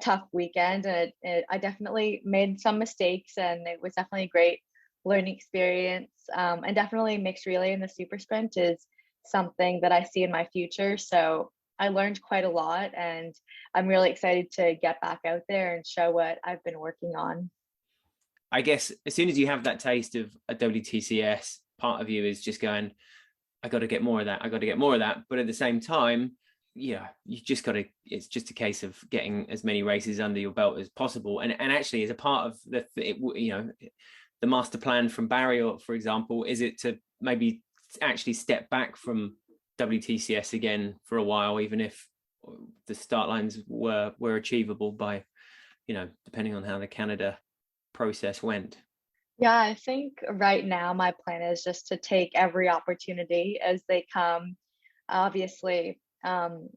tough weekend. And I definitely made some mistakes, and it was definitely a great learning experience. And definitely mixed relay in the super sprint is something that I see in my future. So I learned quite a lot, and I'm really excited to get back out there and show what I've been working on. I guess as soon as you have that taste of a WTCS, part of you is just going, I got to get more of that. I got to get more of that. But at the same time, yeah, you just got to, it's just a case of getting as many races under your belt as possible. And actually, as a part of the master plan from Barry, for example, is it to maybe actually step back from WTCS again for a while, even if the start lines were achievable by, depending on how the Canada process went? Yeah, I think right now my plan is just to take every opportunity as they come. Obviously, I'm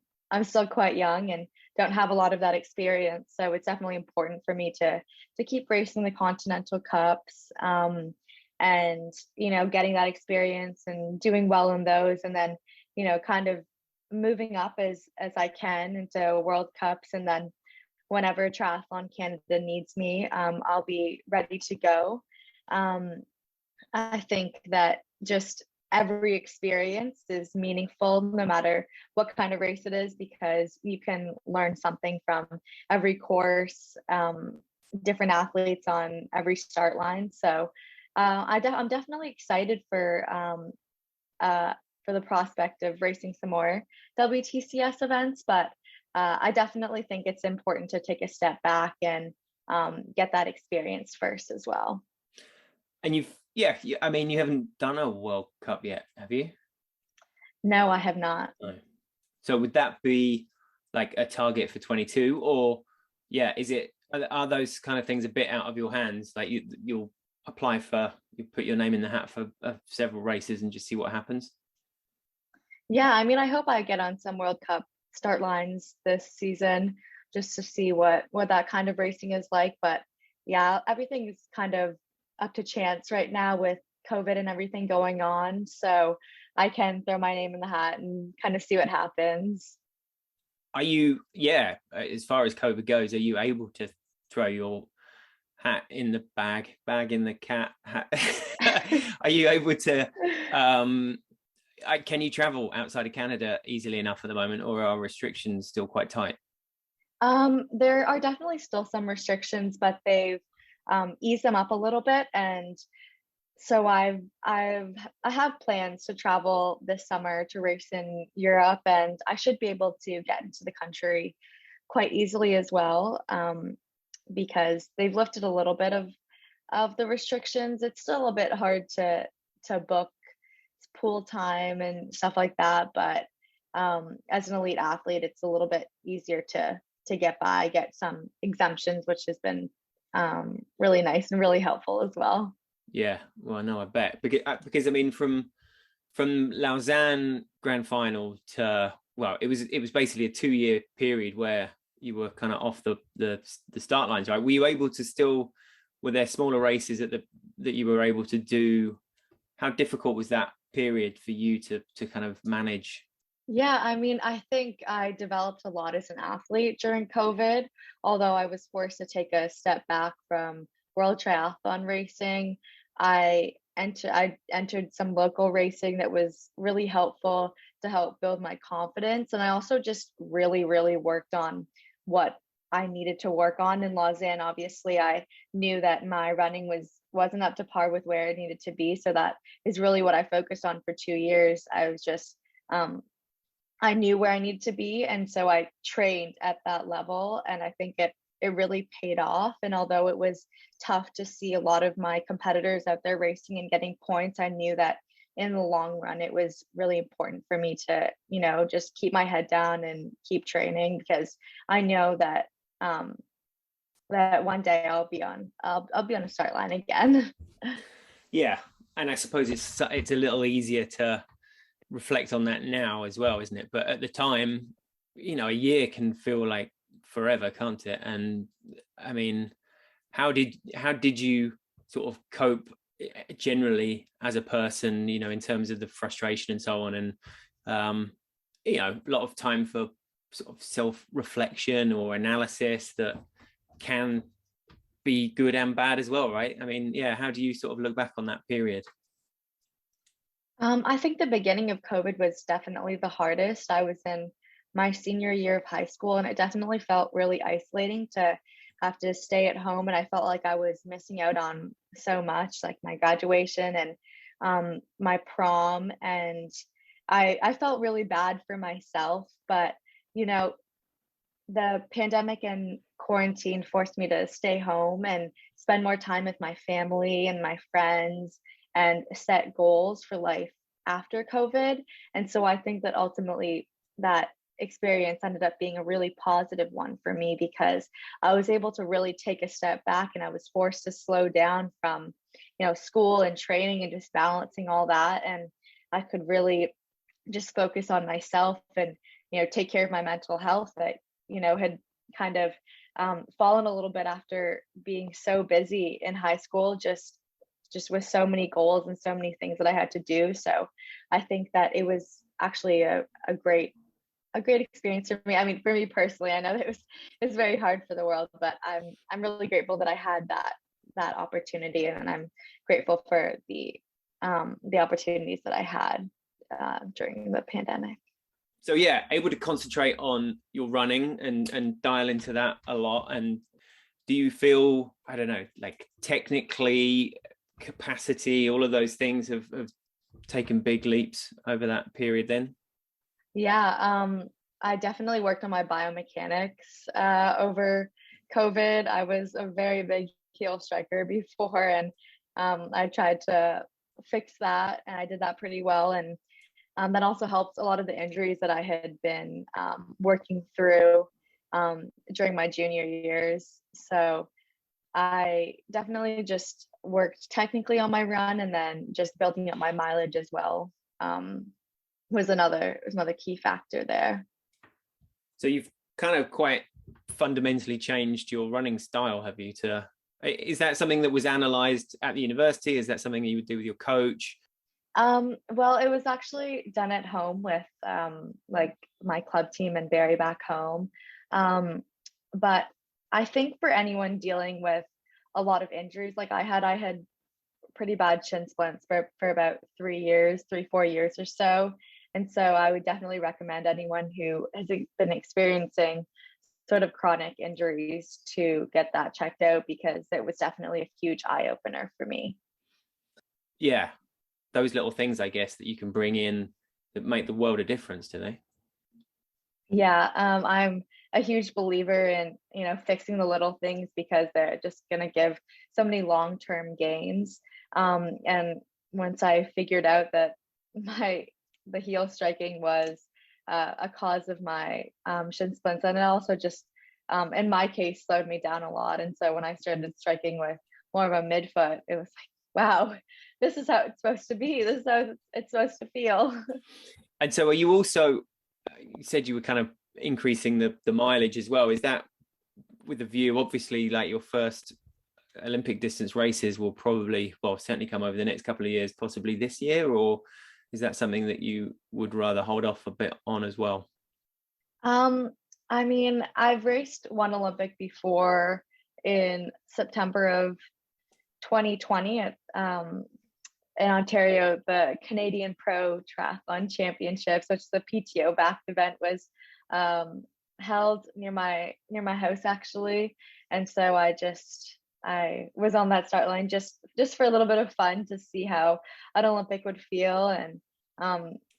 still quite young and don't have a lot of that experience, so it's definitely important for me to keep racing the Continental Cups, and and, getting that experience and doing well in those. And then, kind of moving up as I can into World Cups. And then whenever Triathlon Canada needs me, I'll be ready to go. I think that just every experience is meaningful, no matter what kind of race it is, because you can learn something from every course, different athletes on every start line. So I'm definitely excited for the prospect of racing some more WTCS events, but I definitely think it's important to take a step back and get that experience first as well. And you haven't done a World Cup yet, have you? No, I have not. No. So would that be like a target for 22, or are those kind of things a bit out of your hands? Like you'll apply you put your name in the hat for several races and just see what happens? Yeah, I mean, I hope I get on some World Cup start lines this season just to see what that kind of racing is like. But yeah, everything is kind of up to chance right now with COVID and everything going on. So I can throw my name in the hat and kind of see what happens. Are you, as far as COVID goes, are you able to throw your hat in the bag in the cat hat? Are you able to, can you travel outside of Canada easily enough at the moment, or are restrictions still quite tight? There are definitely still some restrictions, but they've eased them up a little bit. And so I have plans to travel this summer to race in Europe, and I should be able to get into the country quite easily as well, because they've lifted a little bit of the restrictions. It's still a bit hard to book pool time and stuff like that, but as an elite athlete, it's a little bit easier to get by, get some exemptions, which has been really nice and really helpful as well. Yeah, well, no, I bet, because I mean, from Lausanne Grand Final to, well, it was basically a 2-year period where you were kind of off the start lines, right? Were you able to still, were there smaller races that you were able to do? How difficult was that period for you to kind of manage? Yeah, I mean, I think I developed a lot as an athlete during COVID, although I was forced to take a step back from World Triathlon racing. I entered some local racing that was really helpful to help build my confidence. And I also just really, really worked on what I needed to work on in Lausanne. Obviously, I knew that my running wasn't up to par with where it needed to be. So that is really what I focused on for 2 years. I was just, I knew where I needed to be. And so I trained at that level. And I think it really paid off. And although it was tough to see a lot of my competitors out there racing and getting points, I knew that in the long run, it was really important for me to, just keep my head down and keep training, because I know that that one day I'll be on a start line again. Yeah, and I suppose it's a little easier to reflect on that now as well, isn't it? But at the time, a year can feel like forever, can't it? And I mean, how did you sort of cope generally as a person, in terms of the frustration and so on, and a lot of time for sort of self-reflection or analysis that can be good and bad as well, right? I mean, how do you sort of look back on that period? I think the beginning of COVID was definitely the hardest. I was in my senior year of high school, and it definitely felt really isolating to have to stay at home. And I felt like I was missing out on so much, like my graduation and my prom. And I felt really bad for myself. But, the pandemic and quarantine forced me to stay home and spend more time with my family and my friends and set goals for life after COVID. And so I think that ultimately that experience ended up being a really positive one for me, because I was able to really take a step back, and I was forced to slow down from, school and training and just balancing all that. And I could really just focus on myself and, take care of my mental health that, had kind of fallen a little bit after being so busy in high school, just just with so many goals and so many things that I had to do. So I think that it was actually a great experience for me. I mean, for me personally, I know that it was very hard for the world, but I'm really grateful that I had that opportunity, and I'm grateful for the opportunities that I had during the pandemic. So yeah, able to concentrate on your running and dial into that a lot. And do you feel, I don't know, like technically, capacity, all of those things have taken big leaps over that period then? Yeah, I definitely worked on my biomechanics over COVID. I was a very big heel striker before, and I tried to fix that, and I did that pretty well. And that also helped a lot of the injuries that I had been working through during my junior years. So I definitely just worked technically on my run, and then just building up my mileage as well was another key factor there. So you've kind of quite fundamentally changed your running style, have you? Is that something that was analyzed at the university? Is that something you would do with your coach? Well, it was actually done at home with like my club team and Barry back home. But I think for anyone dealing with a lot of injuries like I had pretty bad shin splints for about 4 years or so. And so I would definitely recommend anyone who has been experiencing sort of chronic injuries to get that checked out, because it was definitely a huge eye opener for me. Yeah, those little things, I guess, that you can bring in that make the world a difference, do they? Yeah, I'm a huge believer in, fixing the little things, because they're just going to give so many long-term gains. And once I figured out that the heel striking was a cause of my shin splints, and it also just, in my case, slowed me down a lot. And so when I started striking with more of a midfoot, it was like, wow, this is how it's supposed to be. This is how it's supposed to feel. And so are you also, you said you were kind of increasing the mileage as well. Is that with the view, obviously, like your first Olympic distance races will probably, well, certainly come over the next couple of years, possibly this year, or is that something that you would rather hold off a bit on as well? I mean, I've raced one Olympic before in September of 2020 at in Ontario. The Canadian Pro Triathlon Championships, which is the PTO backed event, was held near my house actually. And so I was on that start line just for a little bit of fun, to see how an Olympic would feel. And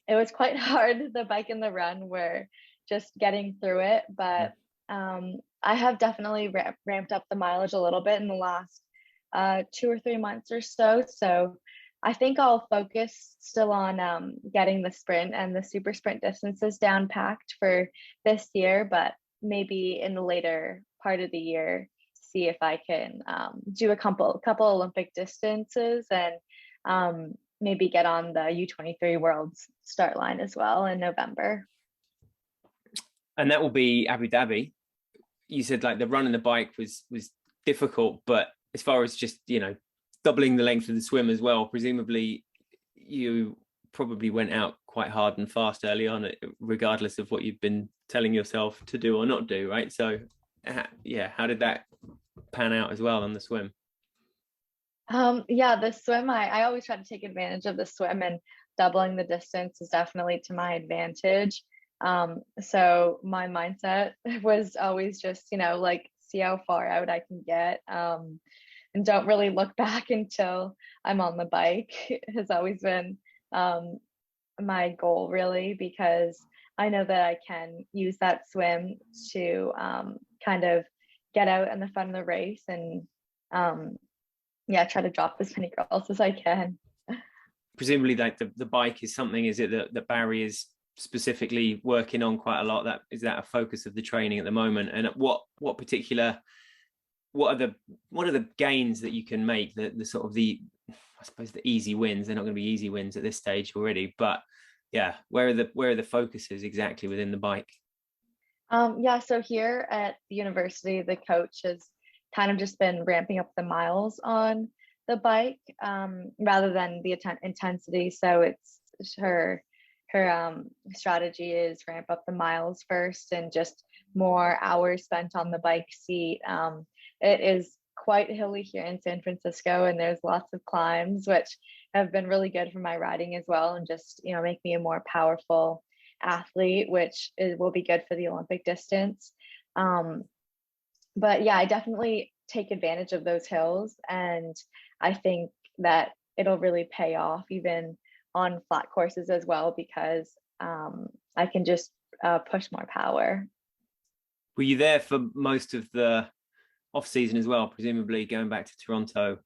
it was quite hard. The bike and the run were just getting through it, but I have definitely ramped up the mileage a little bit in the last 2 or 3 months or so. So I think I'll focus still on getting the sprint and the super sprint distances down packed for this year, but maybe in the later part of the year, see if I can do a couple Olympic distances, and maybe get on the U23 World start line as well in November. And that will be Abu Dhabi. You said like the run and the bike was difficult, but as far as just, doubling the length of the swim as well, presumably you probably went out quite hard and fast early on, regardless of what you've been telling yourself to do or not do, right? So how did that pan out as well on the swim? The swim, I always try to take advantage of the swim, and doubling the distance is definitely to my advantage. So my mindset was always just, see how far out I can get, and don't really look back until I'm on the bike has always been my goal, really, because I know that I can use that swim to kind of get out in the front of the race, and try to drop as many girls as I can. Presumably, like the bike is something, is it that Barry is specifically working on quite a lot? Is that a focus of the training at the moment? And what are the gains that you can make, the sort of I suppose the easy wins? They're not going to be easy wins at this stage already, but where are the focuses exactly within the bike? So here at the university, the coach has kind of just been ramping up the miles on the bike rather than the intensity. So it's her strategy is ramp up the miles first and just more hours spent on the bike seat. It is quite hilly here in San Francisco, and there's lots of climbs, which have been really good for my riding as well, and just make me a more powerful athlete, which will be good for the Olympic distance. But yeah, I definitely take advantage of those hills, and I think that it'll really pay off even on flat courses as well, because I can just push more power. Were you there for most of the off season as well? Presumably going back to Toronto,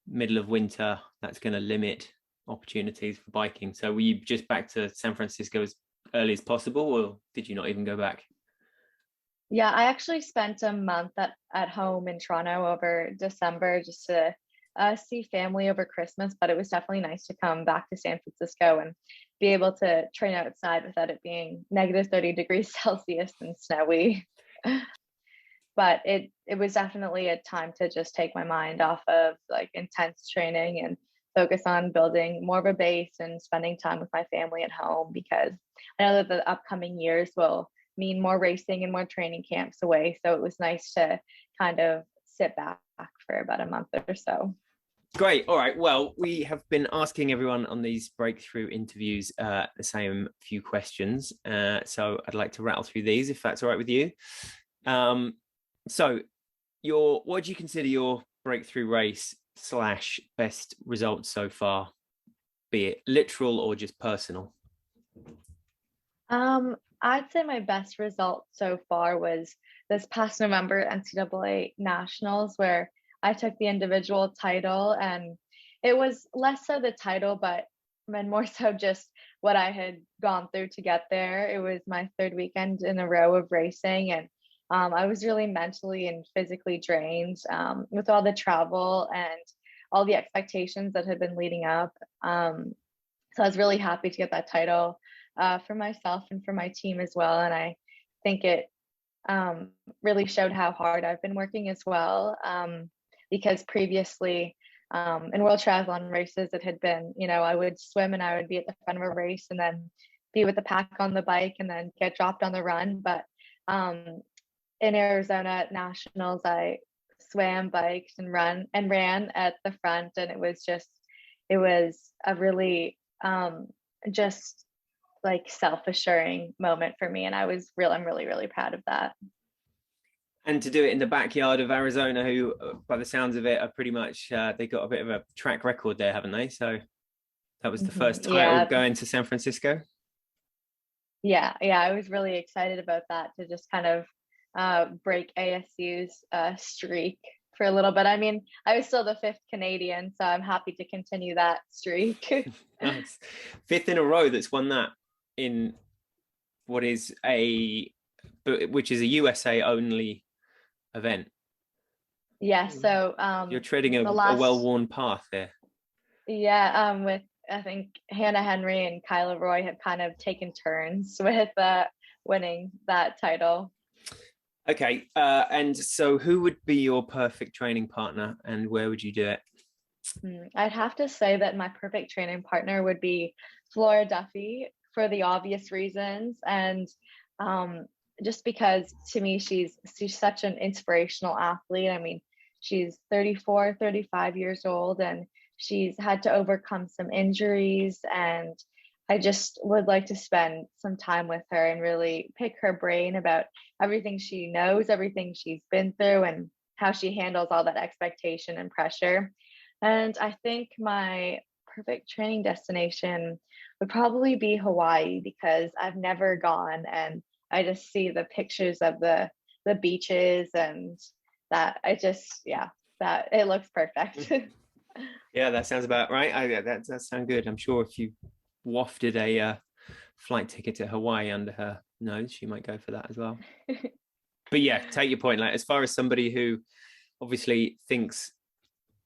middle of winter, that's going to limit opportunities for biking. So were you just back to San Francisco as early as possible, or did you not even go back? Yeah, I actually spent a month at home in Toronto over December just to see family over Christmas, but it was definitely nice to come back to San Francisco and be able to train outside without it being negative 30 degrees Celsius and snowy. But it was definitely a time to just take my mind off of like intense training and focus on building more of a base and spending time with my family at home, because I know that the upcoming years will mean more racing and more training camps away. So it was nice to kind of sit back for about a month or so. Great. All right. Well, we have been asking everyone on these breakthrough interviews the same few questions. So I'd like to rattle through these, if that's all right with you. So what do you consider your breakthrough race / best results so far, be it literal or just personal? I'd say my best result so far was this past November NCAA Nationals, where I took the individual title, and it was less so the title, but more so just what I had gone through to get there. It was my third weekend in a row of racing, and I was really mentally and physically drained with all the travel and all the expectations that had been leading up. So I was really happy to get that title for myself and for my team as well. And I think it really showed how hard I've been working as well. Because previously in World Triathlon races, it had been, I would swim and I would be at the front of a race and then be with the pack on the bike and then get dropped on the run. But in Arizona at Nationals, I swam, biked, and ran at the front, and it was a really just like self-assuring moment for me, and I'm really, really proud of that. And to do it in the backyard of Arizona, who, by the sounds of it, are pretty much they got a bit of a track record there, haven't they? So that was the first title going to San Francisco. Yeah, I was really excited about that, to just kind of break ASU's streak for a little bit. I mean, I was still the 5th Canadian, so I'm happy to continue that streak. Nice. 5th in a row that's won that in which is a USA only event. Yeah, so you're treading a well-worn path there. Yeah, with I think Hannah Henry and Kyla Roy have kind of taken turns with winning that title. Okay, and so who would be your perfect training partner, and where would you do it? I'd have to say that my perfect training partner would be Flora Duffy, for the obvious reasons, and just because to me she's such an inspirational athlete. I mean, she's 34, 35 years old, and she's had to overcome some injuries, and I just would like to spend some time with her and really pick her brain about everything she knows, everything she's been through, and how she handles all that expectation and pressure. And I think my perfect training destination would probably be Hawaii, because I've never gone, and I just see the pictures of the beaches, and that that it looks perfect. Yeah, that sounds about right. That sounds good. I'm sure if you wafted a flight ticket to Hawaii under her nose, she might go for that as well. But yeah, take your point. Like, as far as somebody who obviously thinks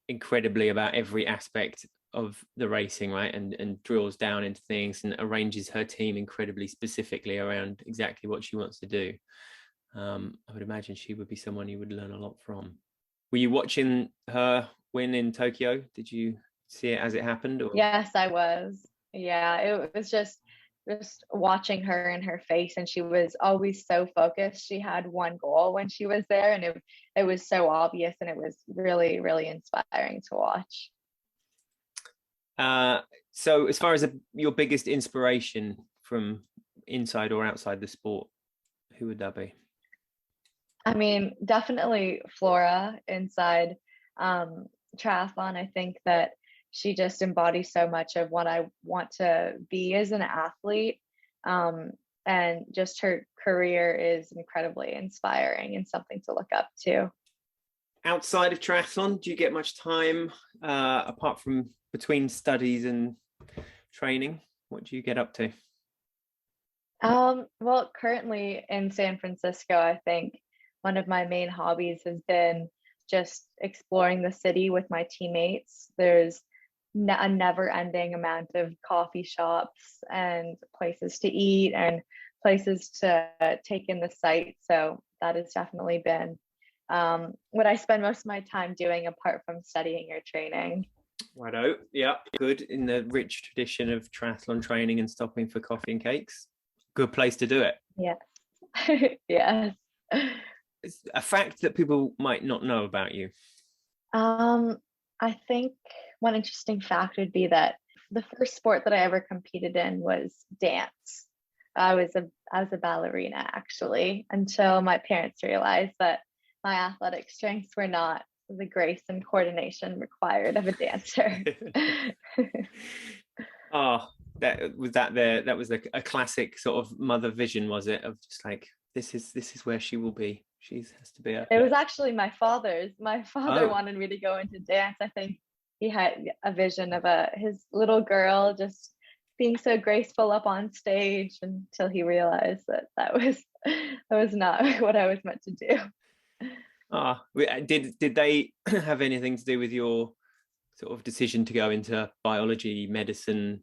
incredibly about every aspect of the racing, right, and drills down into things and arranges her team incredibly specifically around exactly what she wants to do, I would imagine she would be someone you would learn a lot from. Were you watching her win in Tokyo? Did you see it as it happened? Or? Yes, I was. Yeah, it was just watching her and her face, and she was always so focused. She had one goal when she was there, and it was so obvious, and it was really, really inspiring to watch. So as far as your biggest inspiration from inside or outside the sport, who would that be? I mean, definitely Flora inside triathlon. I think that she just embodies so much of what I want to be as an athlete. And just her career is incredibly inspiring and something to look up to. Outside of triathlon, do you get much time apart from between studies and training? What do you get up to? Well, currently in San Francisco, I think one of my main hobbies has been just exploring the city with my teammates. There's a never-ending amount of coffee shops and places to eat and places to take in the sights. So that has definitely been what I spend most of my time doing apart from studying or training. Righto. Yeah, good. In the rich tradition of triathlon training and stopping for coffee and cakes. Good place to do it. Yes. Yes. It's a fact that people might not know about you. I think one interesting fact would be that the first sport that I ever competed in was dance. I was a ballerina actually, until my parents realized that my athletic strengths were not the grace and coordination required of a dancer. Oh, that was a classic sort of mother vision, was it? Of just like, this is where she will be. She has to be It was actually my father's. My father wanted me to go into dance. I think he had a vision of his little girl just being so graceful up on stage, until he realized that was not what I was meant to do. Did they have anything to do with your sort of decision to go into biology, medicine?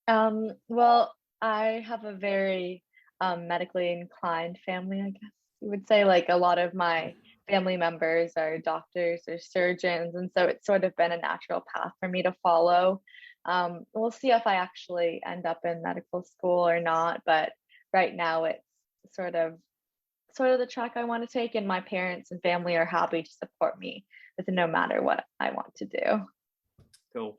Well, I have a very medically inclined family, I guess you would say. Like, a lot of my family members are doctors or surgeons, and so it's sort of been a natural path for me to follow. We'll see if I actually end up in medical school or not, but right now it's sort of the track I want to take, and my parents and family are happy to support me with no matter what I want to do. Cool.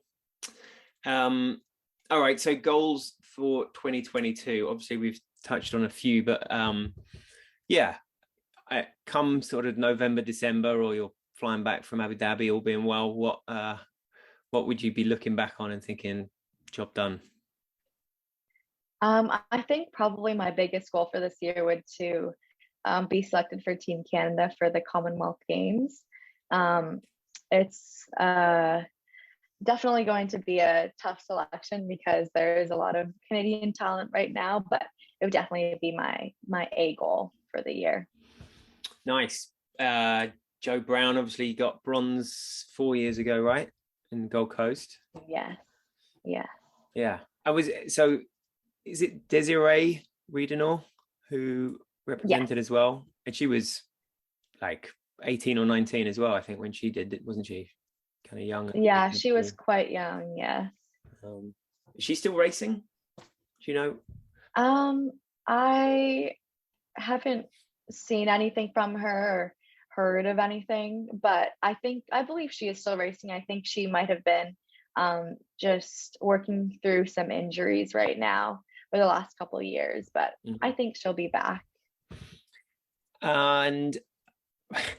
All right, so goals for 2022. Obviously we've touched on a few, but come sort of November, December, or you're flying back from Abu Dhabi, all being well, what would you be looking back on and thinking, job done? I think probably my biggest goal for this year would to be selected for Team Canada for the Commonwealth Games. It's definitely going to be a tough selection because there is a lot of Canadian talent right now, but it would definitely be my A goal for the year. Nice. Joe Brown obviously got bronze 4 years ago, right? In Gold Coast. Yes. Yeah. Yeah. Is it Desiree Redenor who represented as well? And she was like 18 or 19 as well, I think, when she did it, wasn't she? Kind of young. Yeah, she was quite young. Yes. Is she still racing? Do you know? I haven't seen anything from her or heard of anything, but I believe she is still racing. I think she might have been just working through some injuries right now for the last couple of years, but I think she'll be back. And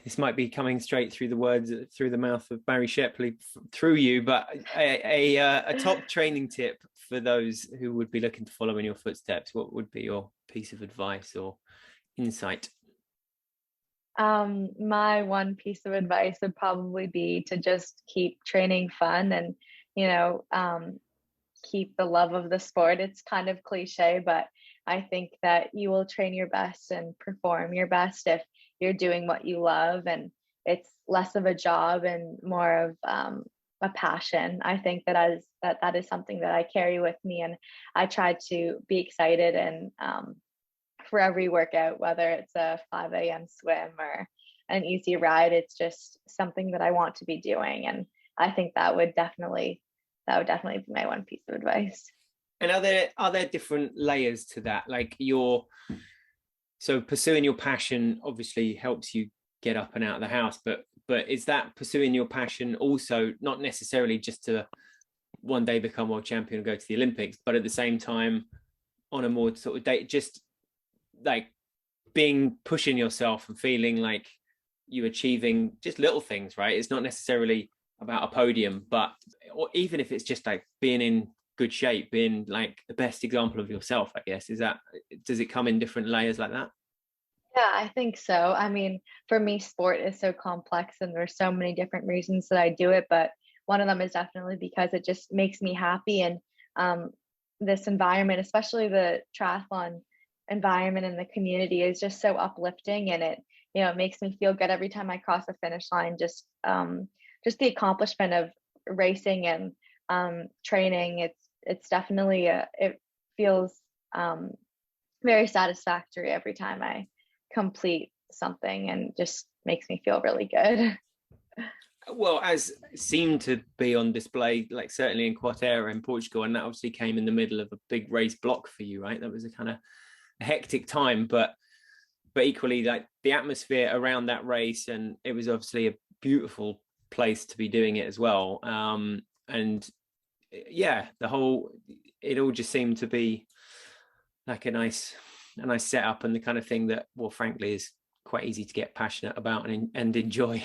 this might be coming straight through the mouth of Barry Shepley through you, but a top training tip for those who would be looking to follow in your footsteps. What would be your piece of advice or insight? My one piece of advice would probably be to just keep training fun and, keep the love of the sport. It's kind of cliche, but I think that you will train your best and perform your best if you're doing what you love, and it's less of a job and more of a passion. I think that is something that I carry with me, and I try to be excited and for every workout, whether it's a 5 a.m. swim or an easy ride. It's just something that I want to be doing. And I think that would definitely be my one piece of advice. And are there different layers to that? Like so pursuing your passion obviously helps you get up and out of the house, but is that pursuing your passion also not necessarily just to one day become world champion and go to the Olympics, but at the same time on a more sort of day, just like pushing yourself and feeling like you achieving just little things, right? It's not necessarily about a podium, but or even if it's just like being in good shape, being like the best example of yourself, I guess. Does it come in different layers like that? Yeah, I think so. I mean, for me, sport is so complex and there's so many different reasons that I do it, but one of them is definitely because it just makes me happy. And this environment, especially the triathlon environment and the community, is just so uplifting, and it makes me feel good every time I cross the finish line. Just the accomplishment of racing and training, it's definitely it feels very satisfactory every time I complete something, and just makes me feel really good. Well, as seemed to be on display, like certainly in Quarteira in Portugal, and that obviously came in the middle of a big race block for you, right? That was a kind of a hectic time, but equally like the atmosphere around that race, and it was obviously a beautiful place to be doing it as well. And yeah, it all just seemed to be like a nice setup, and the kind of thing that, well, frankly, is quite easy to get passionate about and enjoy.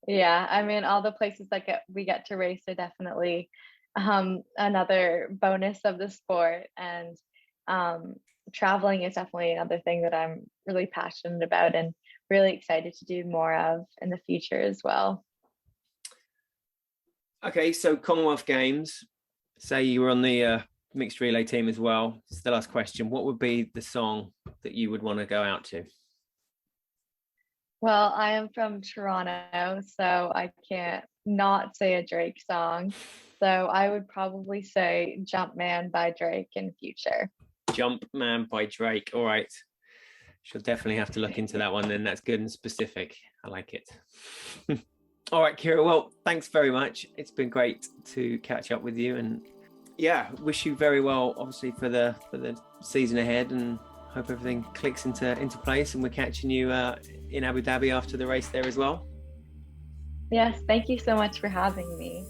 Yeah, I mean, all the places that we get to race are definitely another bonus of the sport, and traveling is definitely another thing that I'm really passionate about and really excited to do more of in the future as well. Okay, so Commonwealth Games, say you were on the mixed relay team as well. It's the last question. What would be the song that you would want to go out to? Well, I am from Toronto, so I can't not say a Drake song. So I would probably say Jumpman by Drake in future. Jumpman by Drake. All right. She'll definitely have to look into that one then. That's good and specific. I like it. All right, Kira. Well, thanks very much. It's been great to catch up with you, and yeah, wish you very well, obviously, for the season ahead, and hope everything clicks into place, and we're catching you in Abu Dhabi after the race there as well. Yes, thank you so much for having me.